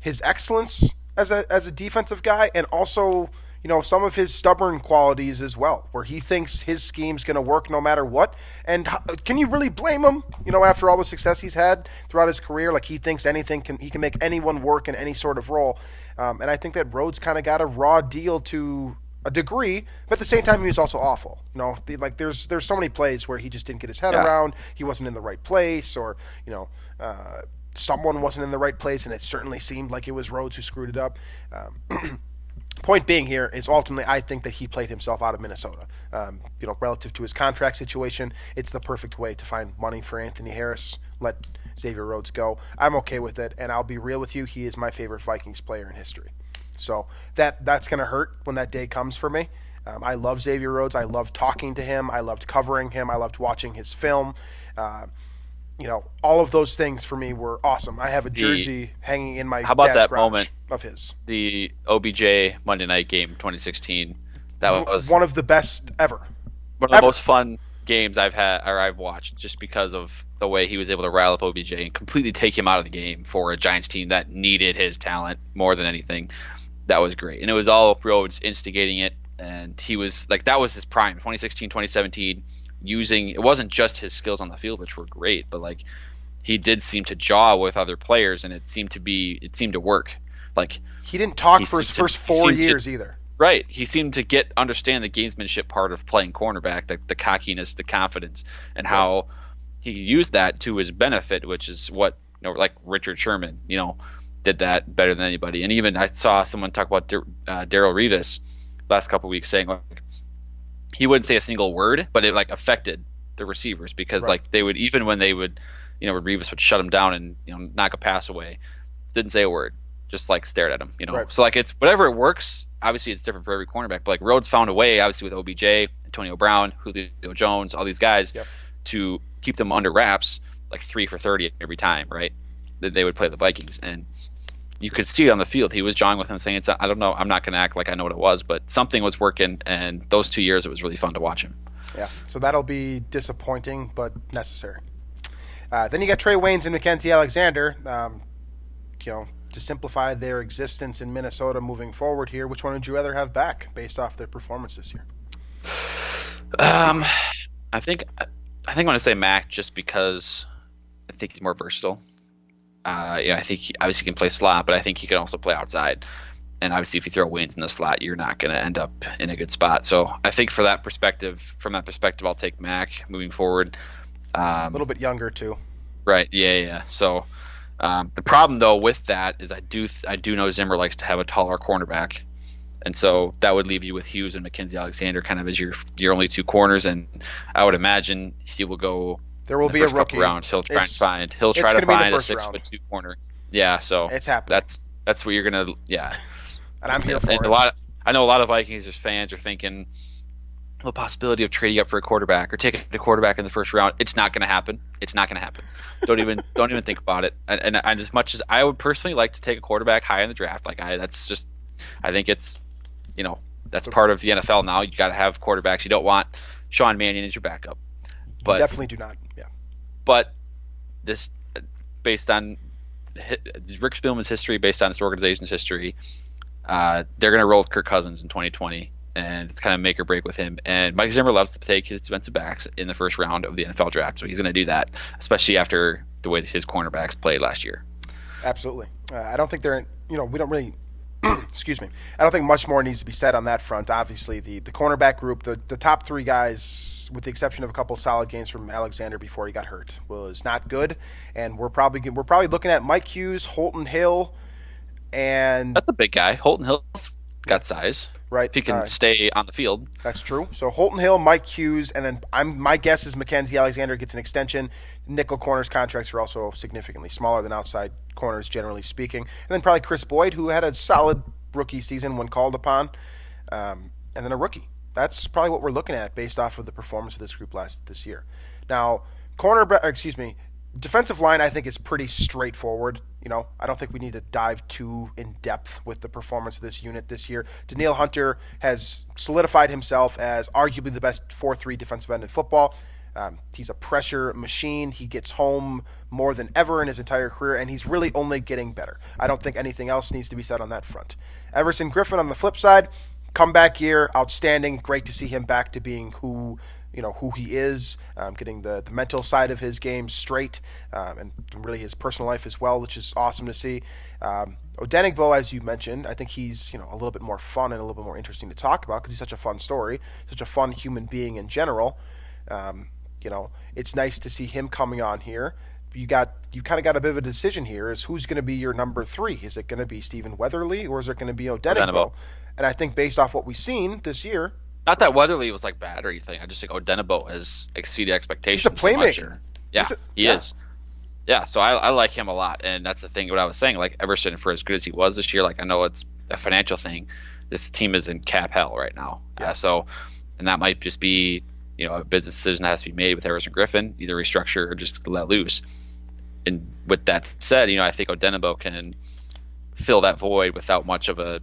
his excellence as a defensive guy, and also some of his stubborn qualities as well, where he thinks his scheme's going to work no matter what. And can you really blame him? After all the success he's had throughout his career, like he thinks he can make anyone work in any sort of role. And I think that Rhodes kind of got a raw deal to a degree, but at the same time he was also awful. There's so many plays where he just didn't get his head around. He wasn't in the right place, or someone wasn't in the right place, and it certainly seemed like it was Rhodes who screwed it up. Point being here is ultimately I think that he played himself out of Minnesota. Relative to his contract situation, it's the perfect way to find money for Anthony Harris. Let Xavier Rhodes go. I'm okay with it, and I'll be real with you. He is my favorite Vikings player in history. So that's going to hurt when that day comes for me. I love Xavier Rhodes. I loved talking to him. I loved covering him. I loved watching his film. All of those things for me were awesome. I have a jersey hanging in my dad's garage of his. The OBJ Monday Night Game 2016. That was one of the best ever. One of the most fun games I've watched, just because of the way he was able to rile up OBJ and completely take him out of the game for a Giants team that needed his talent more than anything. That was great. And it was all Rhodes instigating it, and he was like, that was his prime, 2016, 2017. It wasn't just his skills on the field, which were great, but like he did seem to jaw with other players, and it seemed to work. Like he didn't talk for his first 4 years either. Right. He seemed to understand the gamesmanship part of playing cornerback, the cockiness, the confidence, and how he used that to his benefit, which is what, like Richard Sherman, did that better than anybody. And even I saw someone talk about Darrelle Revis last couple of weeks saying like he wouldn't say a single word, but it like affected the receivers because like they would, even when they would, Revis would shut him down and knock a pass away, didn't say a word, just like stared at him, So like it's whatever it works. Obviously, it's different for every cornerback, but like Rhodes found a way, obviously with OBJ, Antonio Brown, Julio Jones, all these guys, to keep them under wraps, like 3 for 30 every time, right? That they would play the Vikings, and you could see it on the field. He was jawing with him, saying, "I don't know, I'm not going to act like I know what it was," but something was working, and those 2 years, it was really fun to watch him. Yeah, so that'll be disappointing, but necessary. Then you got Trey Waynes and Mackenzie Alexander. To simplify their existence in Minnesota moving forward here, which one would you rather have back based off their performance this year? I think I'm going to say Mac just because I think he's more versatile. I think he obviously can play slot, but I think he can also play outside. And obviously, if you throw Waynes in the slot, you're not going to end up in a good spot. So I think from that perspective, I'll take Mac moving forward. A little bit younger too. Right. Yeah. So. The problem though with that is I do know Zimmer likes to have a taller cornerback, and so that would leave you with Hughes and Mackenzie Alexander kind of as your only two corners, and I would imagine he will go. There will be a rookie round. He'll try to find a 6'2" corner. Yeah, so it's happening. That's what you're gonna and I'm here for it. I know a lot of Vikings fans are thinking the possibility of trading up for a quarterback or taking a quarterback in the first round. It's not going to happen. Don't even think about it. And as much as I would personally like to take a quarterback high in the draft, I think it's, that's part of the NFL now. You got to have quarterbacks. You don't want Sean Mannion as your backup. But you definitely do not. Yeah. But this, based on Rick Spielman's history, based on this organization's history, they're going to roll with Kirk Cousins in 2020. and it's kind of make or break with him. And Mike Zimmer loves to take his defensive backs in the first round of the NFL draft, so he's going to do that, especially after the way his cornerbacks played last year. Absolutely. I don't think we don't really excuse me. I don't think much more needs to be said on that front. Obviously, the cornerback group, the top three guys, with the exception of a couple solid games from Alexander before he got hurt, was not good. And we're probably looking at Mike Hughes, Holton Hill, and that's a big guy. Holton Hill's got size, right? If he can stay on the field. That's true. So Holton Hill, Mike Hughes, and then my guess is Mackenzie Alexander gets an extension. Nickel corners contracts are also significantly smaller than outside corners, generally speaking. And then probably Chris Boyd, who had a solid rookie season when called upon, and then a rookie. That's probably what we're looking at based off of the performance of this group this year. Now, defensive line I think is pretty straightforward. I don't think we need to dive too in depth with the performance of this unit this year. Danielle Hunter has solidified himself as arguably the best 4-3 defensive end in football. He's a pressure machine. He gets home more than ever in his entire career, and he's really only getting better. I don't think anything else needs to be said on that front. Everson Griffin on the flip side, comeback year, outstanding. Great to see him back to being who he is, getting the mental side of his game straight, and really his personal life as well, which is awesome to see. Odenigbo, as you mentioned, I think he's a little bit more fun and a little bit more interesting to talk about because he's such a fun story, such a fun human being in general. It's nice to see him coming on here. You kind of got a bit of a decision here is who's going to be your number 3. Is it going to be Stephen Weatherly or is it going to be Odenigbo? And I think based off what we've seen this year, not that Weatherly was bad or anything. I just think Odenigbo has exceeded expectations. He's a playmaker. He is. Yeah, so I like him a lot, and that's the thing. What I was saying, Everson, for as good as he was this year, I know it's a financial thing. This team is in cap hell right now. Yeah. And that might just be a business decision that has to be made with Everson Griffin, either restructure or just let loose. And with that said, I think Odenigbo can fill that void without much of a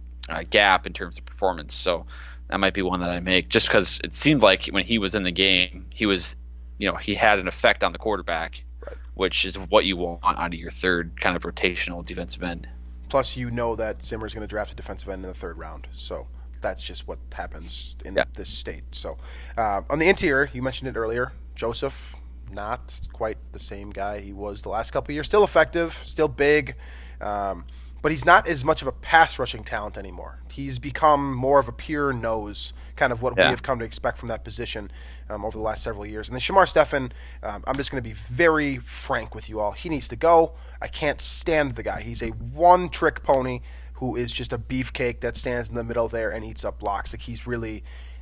gap in terms of performance. So that might be one that I make, just because it seemed like when he was in the game, he was, he had an effect on the quarterback, right, which is what you want out of your third kind of rotational defensive end. Plus, that Zimmer's going to draft a defensive end in the third round, so that's just what happens in this state. So on the interior, you mentioned it earlier, Joseph, not quite the same guy he was the last couple of years. Still effective, still big, but he's not as much of a pass rushing talent anymore. He's become more of a pure nose, kind of what we have come to expect from that position over the last several years. And then Shamar Stephen, I'm just going to be very frank with you all. He needs to go. I can't stand the guy. He's a one-trick pony who is just a beefcake that stands in the middle there and eats up blocks.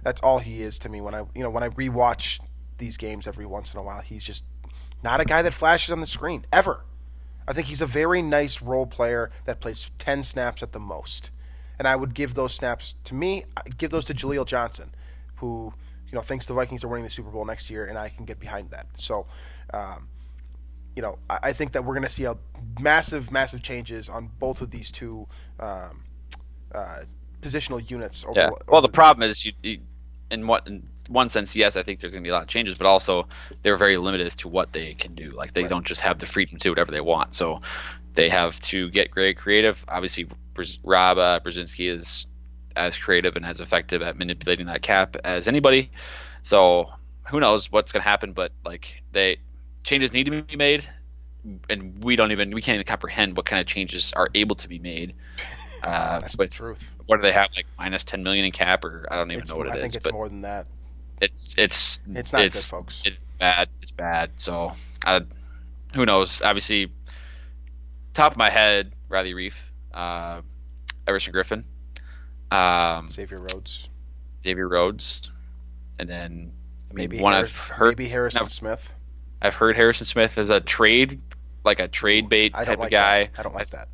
That's all he is to me. When I rewatch these games every once in a while, he's just not a guy that flashes on the screen ever. I think he's a very nice role player that plays 10 snaps at the most. And I would give those snaps give those to Jaleel Johnson, who, thinks the Vikings are winning the Super Bowl next year, and I can get behind that. So, I think that we're going to see a massive, massive changes on both of these two positional units. The problem is in one sense, yes, I think there's going to be a lot of changes, but also they're very limited as to what they can do. They don't just have the freedom to do whatever they want. So they have to get very creative. Obviously, Rob Brzezinski is as creative and as effective at manipulating that cap as anybody. So who knows what's going to happen, but changes need to be made, and we can't even comprehend what kind of changes are able to be made. That's the truth. What do they have, minus $10 million in cap, or I don't even know what it is. I think it's more than that. It's not good, folks. It's bad. It's bad. So who knows? Obviously, top of my head, Riley Reef, Everson Griffin, Xavier Rhodes, and then maybe Harrison Smith. I've heard Harrison Smith as a trade bait type of guy. I don't like that.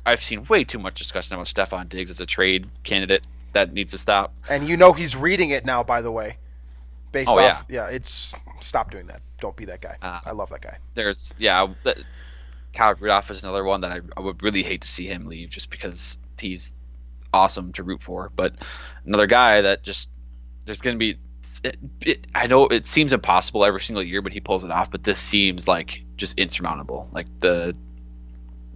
I've seen way too much discussion about Stephon Diggs as a trade candidate. That needs to stop. And he's reading it now, by the way. Stop doing that. Don't be that guy. I love that guy. Kyle Rudolph is another one that I would really hate to see him leave, just because he's awesome to root for. But another guy that there's going to be. I know it seems impossible every single year, but he pulls it off. But this seems just insurmountable.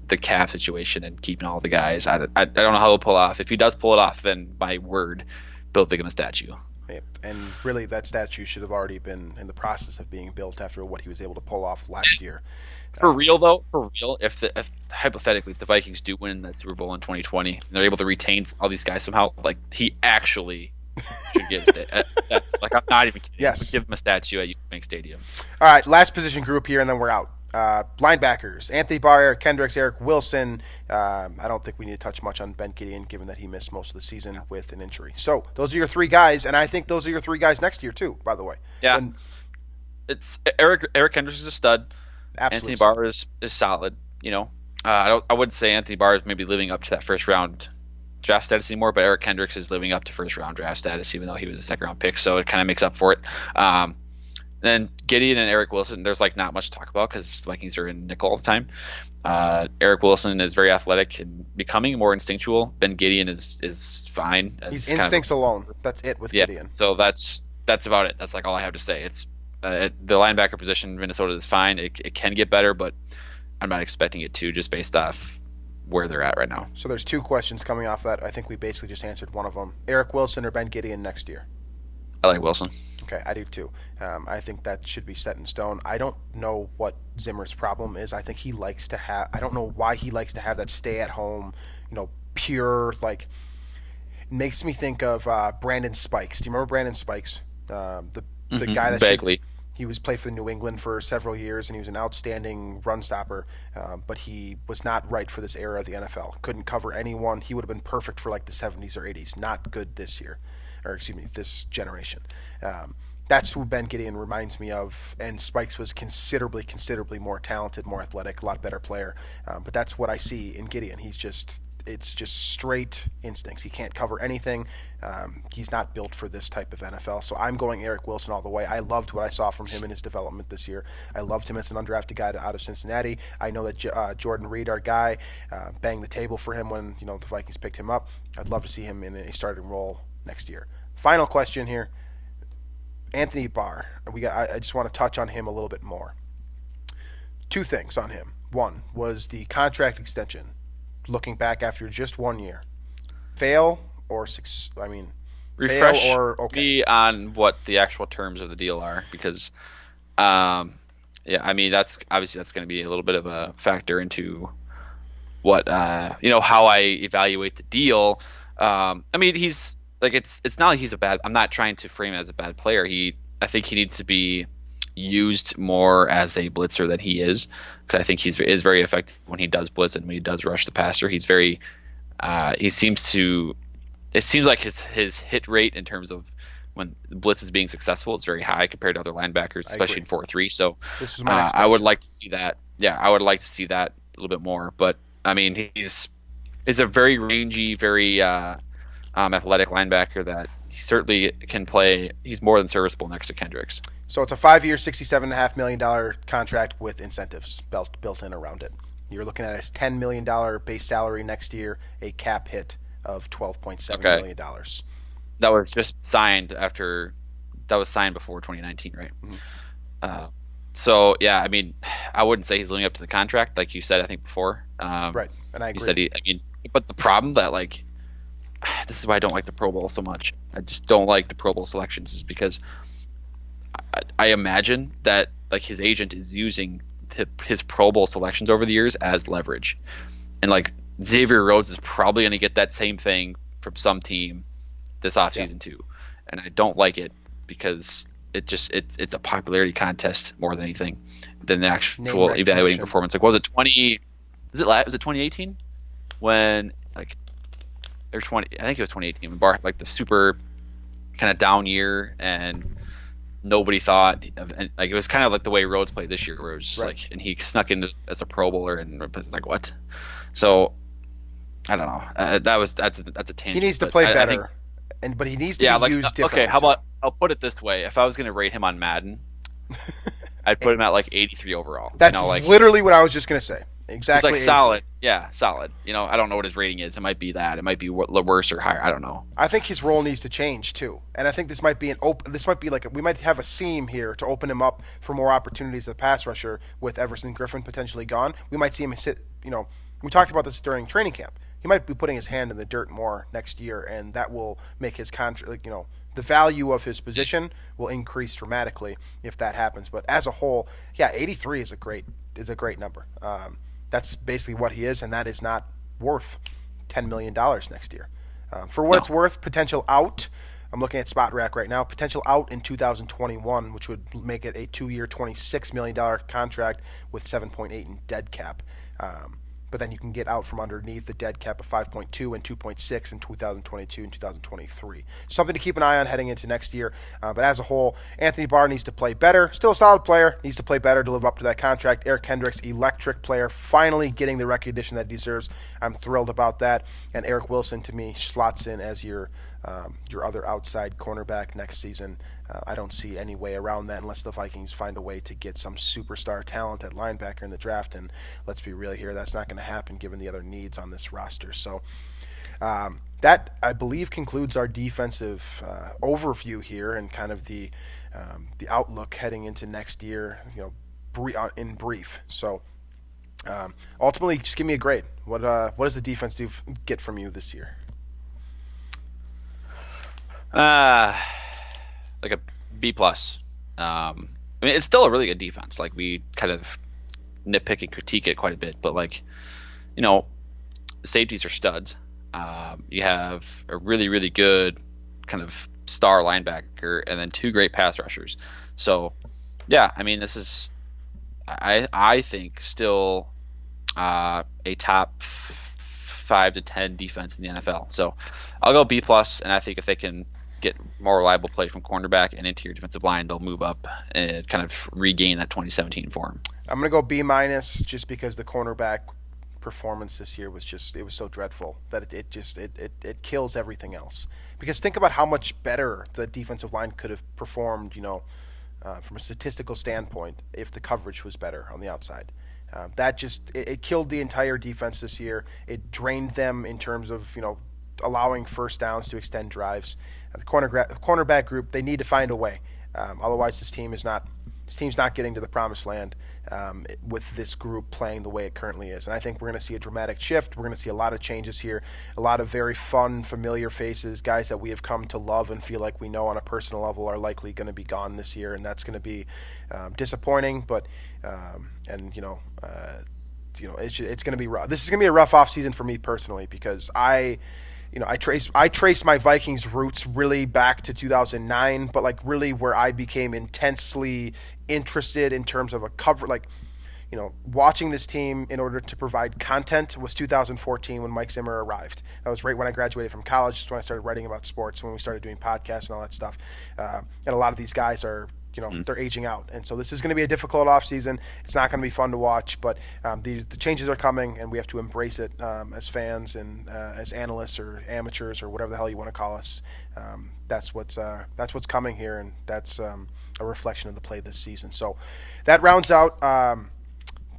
The cap situation and keeping all the guys. I don't know how he'll pull off. If he does pull it off, then my word, building him a statue. And really, that statue should have already been in the process of being built after what he was able to pull off last year. For real, though, if hypothetically, if the Vikings do win that Super Bowl in 2020, and they're able to retain all these guys somehow, like, he actually should get like, I'm not even kidding. Yes. Give him a statue at Bank Stadium. All right, last position group here, and then we're out. Linebackers: Anthony Barr, Eric Kendricks, Eric Wilson. I don't think we need to touch much on Ben Gideon, given that he missed most of the season with an injury. So those are your three guys, and I think those are your three guys next year too. By the way, yeah, it's Eric Kendricks is a stud. Anthony Barr is solid. I wouldn't say Anthony Barr is maybe living up to that first round draft status anymore, but Eric Kendricks is living up to first round draft status, even though he was a second round pick. So it kind of makes up for it. Then Gideon and Eric Wilson, there's like not much to talk about because the Vikings are in nickel all the time. Eric Wilson is very athletic and becoming more instinctual. Ben Gideon is fine. He's instincts alone. That's it with Gideon. So that's about it. That's like all I have to say. It's the linebacker position in Minnesota is fine. It can get better, but I'm not expecting it to, just based off where they're at right now. So there's two questions coming off that. I think we basically just answered one of them. Eric Wilson or Ben Gideon next year? I like Wilson. Okay, I do too. I think that should be set in stone. I don't know what Zimmer's problem is. I think he likes to have. I don't know why he likes to have that stay-at-home, pure like. It makes me think of Brandon Spikes. Do you remember Brandon Spikes? The guy that vaguely. He was played for New England for several years, and he was an outstanding run stopper. But he was not right for this era of the NFL. Couldn't cover anyone. He would have been perfect for like the 70s or 80s. Not good this year. Or excuse me, this generation. That's who Ben Gideon reminds me of, and Spikes was considerably more talented, more athletic, a lot better player. But that's what I see in Gideon. It's just straight instincts. He can't cover anything. He's not built for this type of NFL. So I'm going Eric Wilson all the way. I loved what I saw from him in his development this year. I loved him as an undrafted guy out of Cincinnati. I know that Jordan Reed, our guy, banged the table for him when the Vikings picked him up. I'd love to see him in a starting role next year. Final question here. Anthony Barr. I just want to touch on him a little bit more. Two things on him. One was the contract extension. Looking back after just 1 year. Fail or refresh fail or okay. Me on what the actual terms of the deal are, because that's obviously that's going to be a little bit of a factor into what how I evaluate the deal. He's like it's not like he's a bad. I'm not trying to frame him as a bad player. I think he needs to be used more as a blitzer than he is, because I think he is very effective when he does blitz and when he does rush the passer. He's very it seems like his hit rate in terms of when the blitz is being successful is very high compared to other linebackers, especially in 4-3. So this is my next I would like to see that. Yeah, I would like to see that a little bit more. But he's a very rangy, very athletic linebacker that he certainly can play. He's more than serviceable next to Kendricks. So it's a 5-year, $67.5 million contract with incentives built in around it. You're looking at a $10 million base salary next year, a cap hit of $12.7 million. That was just signed before 2019, right? Mm-hmm. So yeah, I wouldn't say he's living up to the contract, like you said, I think before. Right, and I agree. You said but the problem that this is why I don't like the Pro Bowl so much. I just don't like the Pro Bowl selections, is because I imagine that his agent is using his Pro Bowl selections over the years as leverage, and Xavier Rhodes is probably going to get that same thing from some team this offseason too, and I don't like it because it's a popularity contest more than anything than the actual evaluating performance. Was it 2018 when or 20? I think it was 2018 when Barr the super kind of down year, and nobody thought of it was kind of like the way Rhodes played this year, where it was just and he snuck in as a Pro Bowler, and it's what? So I don't know. That's a tangent. He needs to play better, but he needs to be used differently. Okay, how about I'll put it this way: if I was going to rate him on Madden, I'd put him at 83 overall. That's literally what I was just going to say. Exactly. It's solid. Yeah, solid. I don't know what his rating is. It might be that. It might be worse or higher. I don't know. I think his role needs to change too, and I think this might be we might have a seam here to open him up for more opportunities as a pass rusher with Everson Griffin potentially gone. We might see him sit. We talked about this during training camp. he might be putting his hand in the dirt more next year, and that will make his contract, the value of his position will increase dramatically if that happens. But as a whole, yeah, 83 is a great number. That's basically what he is, and that is not worth $10 million next year. For what it's worth, potential out. I'm looking at Spot Rack right now. Potential out in 2021, which would make it a 2-year, $26 million contract with 7.8 in dead cap. But then you can get out from underneath the dead cap of 5.2 and 2.6 in 2022 and 2023. Something to keep an eye on heading into next year. But as a whole, Anthony Barr needs to play better. Still a solid player. Needs to play better to live up to that contract. Eric Kendricks, electric player, finally getting the recognition that he deserves. I'm thrilled about that. And Eric Wilson, to me, slots in as your other outside cornerback next season. I don't see any way around that unless the Vikings find a way to get some superstar talent at linebacker in the draft. And let's be real here, that's not going to happen given the other needs on this roster. So that, I believe, concludes our defensive overview here and kind of the outlook heading into next year, in brief. So ultimately, just give me a grade. What does the defense get from you this year? Like a B plus. I mean, it's still a really good defense. Like, we kind of nitpick and critique it quite a bit, but the safeties are studs. You have a really, really good kind of star linebacker, and then 2 great pass rushers. So, yeah, I mean, this is, I think, still a top 5 to 10 defense in the NFL. So, I'll go B plus, and I think if they can get more reliable play from cornerback and interior defensive line, they'll move up and kind of regain that 2017 form. I'm going to go B minus just because the cornerback performance this year was so dreadful that it kills everything else. Because think about how much better the defensive line could have performed, from a statistical standpoint if the coverage was better on the outside. It killed the entire defense this year. It drained them in terms of, allowing first downs to extend drives. The cornerback group, they need to find a way. Otherwise, this team's not getting to the promised land with this group playing the way it currently is. And I think we're going to see a dramatic shift. We're going to see a lot of changes here, a lot of very fun, familiar faces, guys that we have come to love and feel like we know on a personal level are likely going to be gone this year, and that's going to be disappointing. But it's going to be rough. This is going to be a rough offseason for me personally because I trace my Vikings roots really back to 2009, but really where I became intensely interested in terms of a cover, watching this team in order to provide content was 2014 when Mike Zimmer arrived. That was right when I graduated from college. Just when I started writing about sports, when we started doing podcasts and all that stuff. And a lot of these guys are, they're aging out. And so this is going to be a difficult offseason. It's not going to be fun to watch, but the changes are coming, and we have to embrace it as fans and as analysts or amateurs or whatever the hell you want to call us. That's what's coming here, and that's a reflection of the play this season. So that rounds out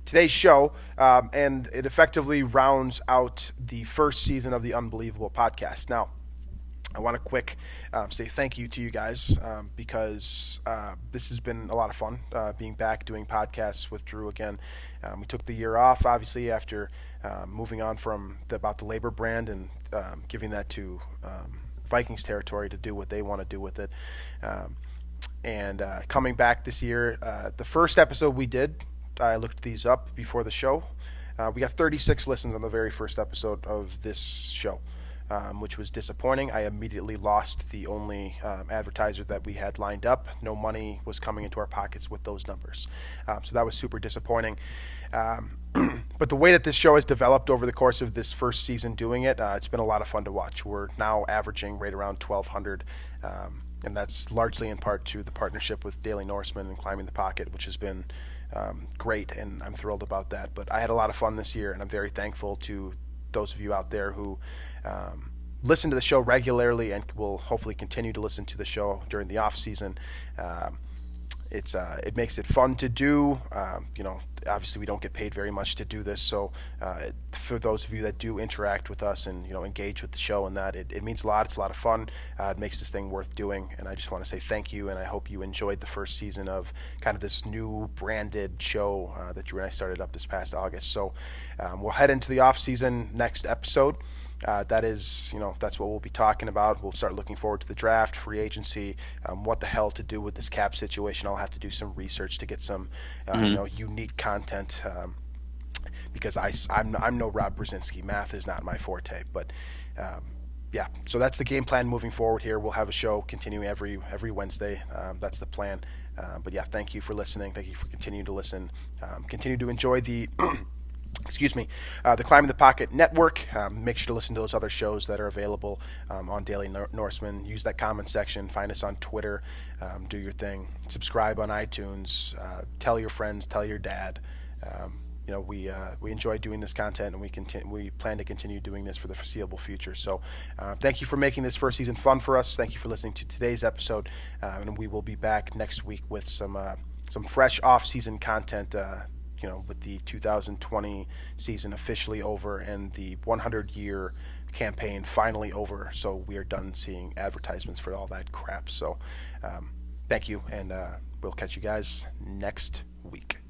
today's show, and it effectively rounds out the first season of the Unbelievable podcast. Now, I want to quick say thank you to you guys because this has been a lot of fun being back doing podcasts with Drew again. We took the year off, obviously, after moving on from about the Labor brand and giving that to Vikings territory to do what they want to do with it. And coming back this year, the first episode we did, I looked these up before the show. We got 36 listens on the very first episode of this show. Which was disappointing. I immediately lost the only advertiser that we had lined up. No money was coming into our pockets with those numbers. So that was super disappointing. But the way that this show has developed over the course of this first season doing it, it's been a lot of fun to watch. We're now averaging right around 1,200, and that's largely in part to the partnership with Daily Norseman and Climbing the Pocket, which has been great, and I'm thrilled about that. But I had a lot of fun this year, and I'm very thankful to those of you out there who listen to the show regularly and will hopefully continue to listen to the show during the off season. It makes it fun to do. obviously we don't get paid very much to do this, so for those of you that do interact with us and engage with the show and that, it means a lot. It's a lot of fun. It makes this thing worth doing, and I just want to say thank you, and I hope you enjoyed the first season of kind of this new branded show that Drew and I started up this past August. So we'll head into the off season next episode. That's what we'll be talking about. We'll start looking forward to the draft, free agency, what the hell to do with this cap situation. I'll have to do some research to get some unique content, because I'm no Rob Brzezinski. Math is not my forte, but yeah. So that's the game plan moving forward here. We'll have a show continuing every Wednesday. That's the plan. But yeah, thank you for listening. Thank you for continuing to listen. Continue to enjoy the the Climbing the Pocket Network. Make sure to listen to those other shows that are available on Daily Norseman. Use that comment section. Find us on Twitter. Do your thing. Subscribe on iTunes. Tell your friends. Tell your dad. We enjoy doing this content, and we plan to continue doing this for the foreseeable future. So thank you for making this first season fun for us. Thank you for listening to today's episode, and we will be back next week with some fresh off-season content. With the 2020 season officially over and the 100-year campaign finally over, so we are done seeing advertisements for all that crap. So thank you, and we'll catch you guys next week.